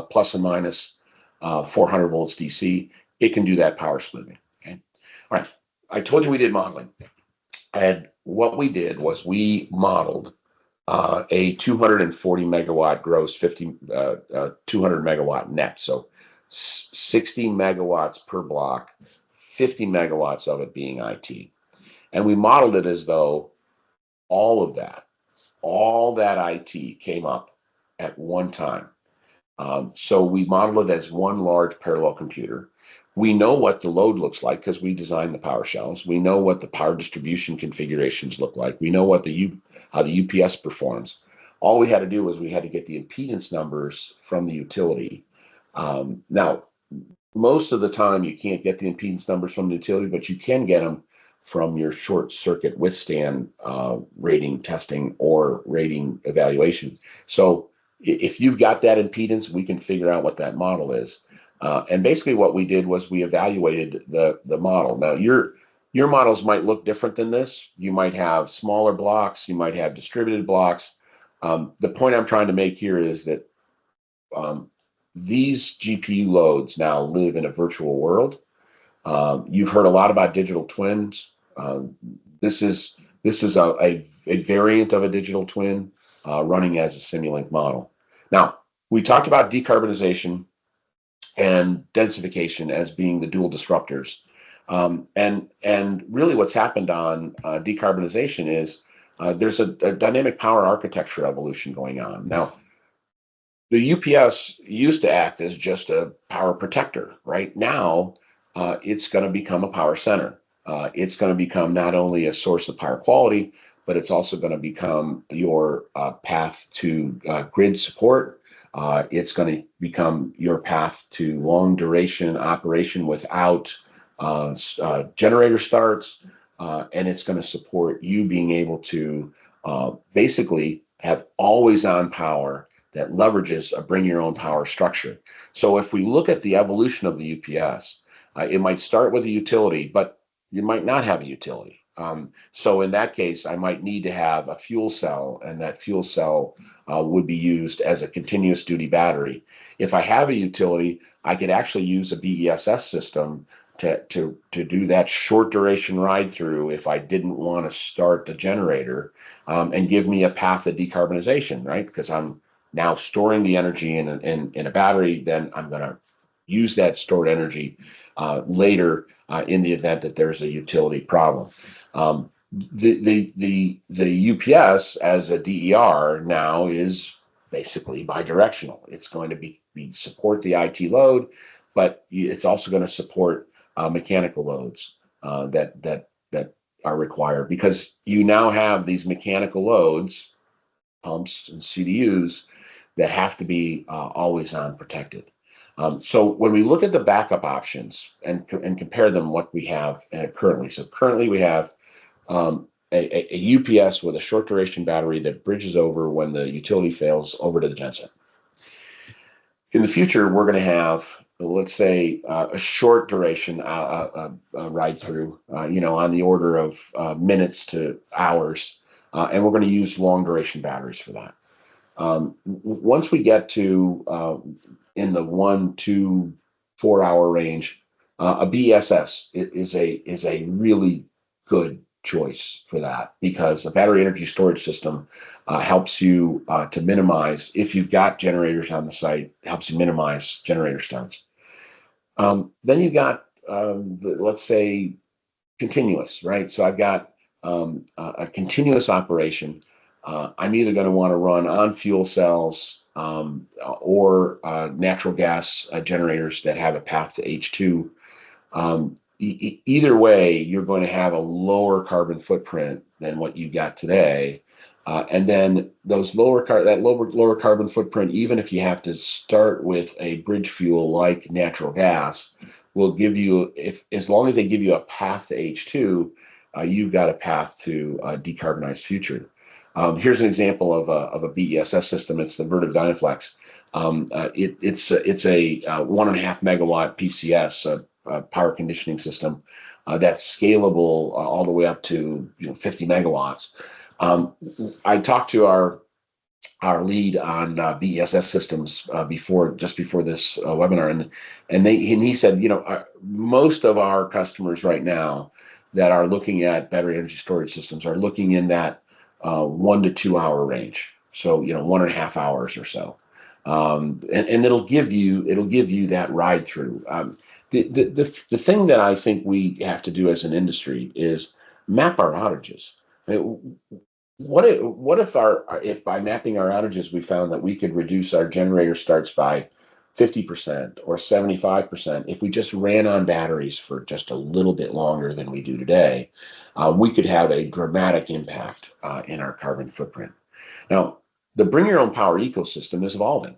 plus and minus 400 volts DC. It can do that power smoothing. Okay. All right. I told you we did modeling. And what we did was we modeled a 240 megawatt gross, 200 megawatt net. So 60 megawatts per block, 50 megawatts of it being IT. And we modeled it as though all that IT came up at one time. So we model it as one large parallel computer. We know what the load looks like because we designed the power shells. We know what the power distribution configurations look like. We know what how the UPS performs. All we had to do was we had to get the impedance numbers from the utility. Now, most of the time you can't get the impedance numbers from the utility, but you can get them from your short circuit withstand rating testing or rating evaluation. So if you've got that impedance, we can figure out what that model is. And basically what we did was we evaluated the model. Now, your models might look different than this. You might have smaller blocks. You might have distributed blocks. The point I'm trying to make here is that these GPU loads now live in a virtual world. You've heard a lot about digital twins. This is a variant of a digital twin running as a Simulink model. Now, we talked about decarbonization and densification as being the dual disruptors. And really what's happened on decarbonization is there's a dynamic power architecture evolution going on. Now, the UPS used to act as just a power protector. Right now, it's going to become a power center. It's going to become not only a source of power quality, but it's also going to become your path to grid support, It's going to become your path to long duration operation without generator starts, and it's going to support you being able to basically have always on power that leverages a bring your own power structure. So if we look at the evolution of the UPS, it might start with a utility, but you might not have a utility. So in that case, I might need to have a fuel cell, and that fuel cell would be used as a continuous duty battery. If I have a utility, I could actually use a BESS system to do that short duration ride through if I didn't want to start the generator, and give me a path of decarbonization, right? Because I'm now storing the energy in a battery, then I'm going to use that stored energy later in the event that there's a utility problem. The UPS as a DER now is basically bidirectional. It's going to be support the IT load, but it's also going to support mechanical loads that are required, because you now have these mechanical loads, pumps and CDUs, that have to be always on protected. So when we look at the backup options and compare them what we have currently, so currently we have a UPS with a short duration battery that bridges over when the utility fails over to the genset. In the future, we're going to have, let's say, a short duration ride through, on the order of minutes to hours, and we're going to use long duration batteries for that. Once we get to in the 1 to 4 hour range, a BESS is a really good choice for that, because a battery energy storage system helps you to minimize, if you've got generators on the site, helps you minimize generator starts. Then you've got, let's say, continuous, right? So I've got a continuous operation. I'm either going to want to run on fuel cells or natural gas generators that have a path to H2. Either way, you're going to have a lower carbon footprint than what you got today. And then those lower carbon footprint, even if you have to start with a bridge fuel like natural gas, will give you, as long as they give you a path to H2, you've got a path to a decarbonized future. Here's an example of a BESS system. It's the Vertiv Dynaflex. It's a 1.5 megawatt PCS power conditioning system that's scalable all the way up to 50 megawatts. I talked to our lead on BESS systems just before this webinar, and he said, most of our customers right now that are looking at battery energy storage systems are looking in that 1 to 2 hour range. So 1.5 hours or so, and it'll give you that ride through. The thing that I think we have to do as an industry is map our outages. I mean, what if by mapping our outages we found that we could reduce our generator starts by 50% or 75%? If we just ran on batteries for just a little bit longer than we do today, we could have a dramatic impact in our carbon footprint. Now, the bring your own power ecosystem is evolving.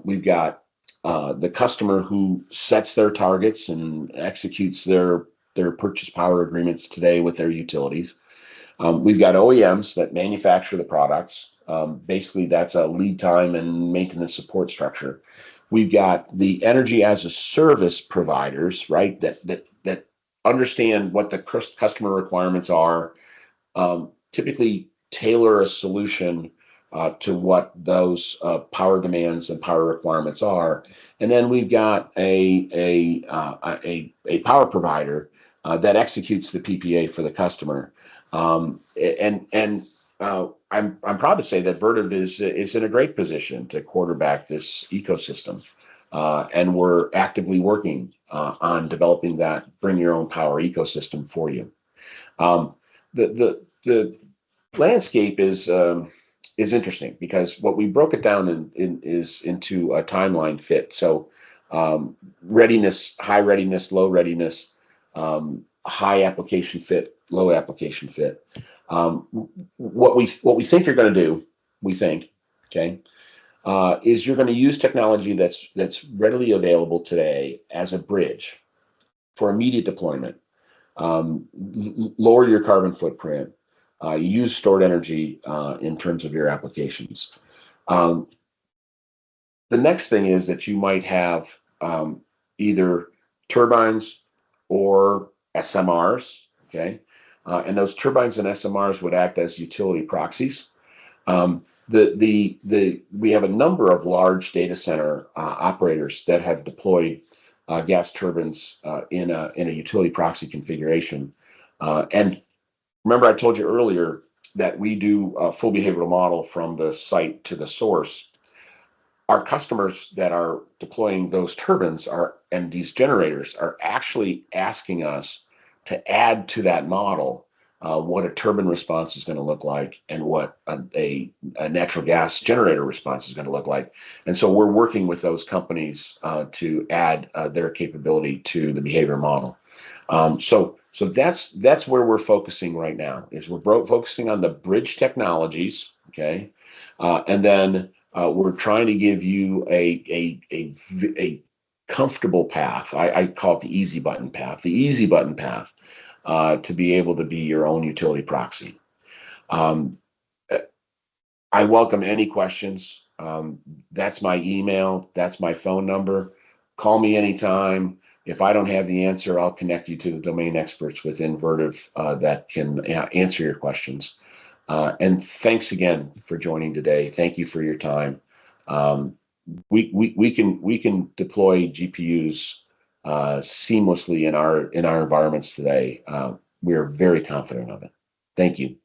We've got the customer who sets their targets and executes their purchase power agreements today with their utilities. We've got OEMs that manufacture the products. Basically, that's a lead time and maintenance support structure. We've got the energy as a service providers, right? That understand what the customer requirements are, typically tailor a solution to what those power demands and power requirements are. And then we've got a power provider that executes the PPA for the customer. I'm proud to say that Vertiv is in a great position to quarterback this ecosystem, and we're actively working on developing that bring your own power ecosystem for you. The landscape is interesting, because what we broke it down is into a timeline fit. So readiness, high readiness, low readiness, high application fit, low application fit. What we think you're going to do, we think, okay, is you're going to use technology that's readily available today as a bridge for immediate deployment. Lower your carbon footprint, use stored energy in terms of your applications. The next thing is that you might have either turbines or SMRs, okay? And those turbines and SMRs would act as utility proxies. We have a number of large data center operators that have deployed gas turbines in a utility proxy configuration. And remember, I told you earlier that we do a full behavioral model from the site to the source. Our customers that are deploying those turbines and these generators are actually asking us to add to that model what a turbine response is going to look like and what a natural gas generator response is going to look like. And so we're working with those companies to add their capability to the behavior model. So that's where we're focusing right now, is we're focusing on the bridge technologies, okay? And then we're trying to give you a comfortable path. I call it the easy button path. The easy button path to be able to be your own utility proxy. I welcome any questions. That's my email. That's my phone number. Call me anytime. If I don't have the answer, I'll connect you to the domain experts within Vertiv that can answer your questions. And thanks again for joining today. Thank you for your time. We can deploy GPUs seamlessly in our environments today. We are very confident of it. Thank you.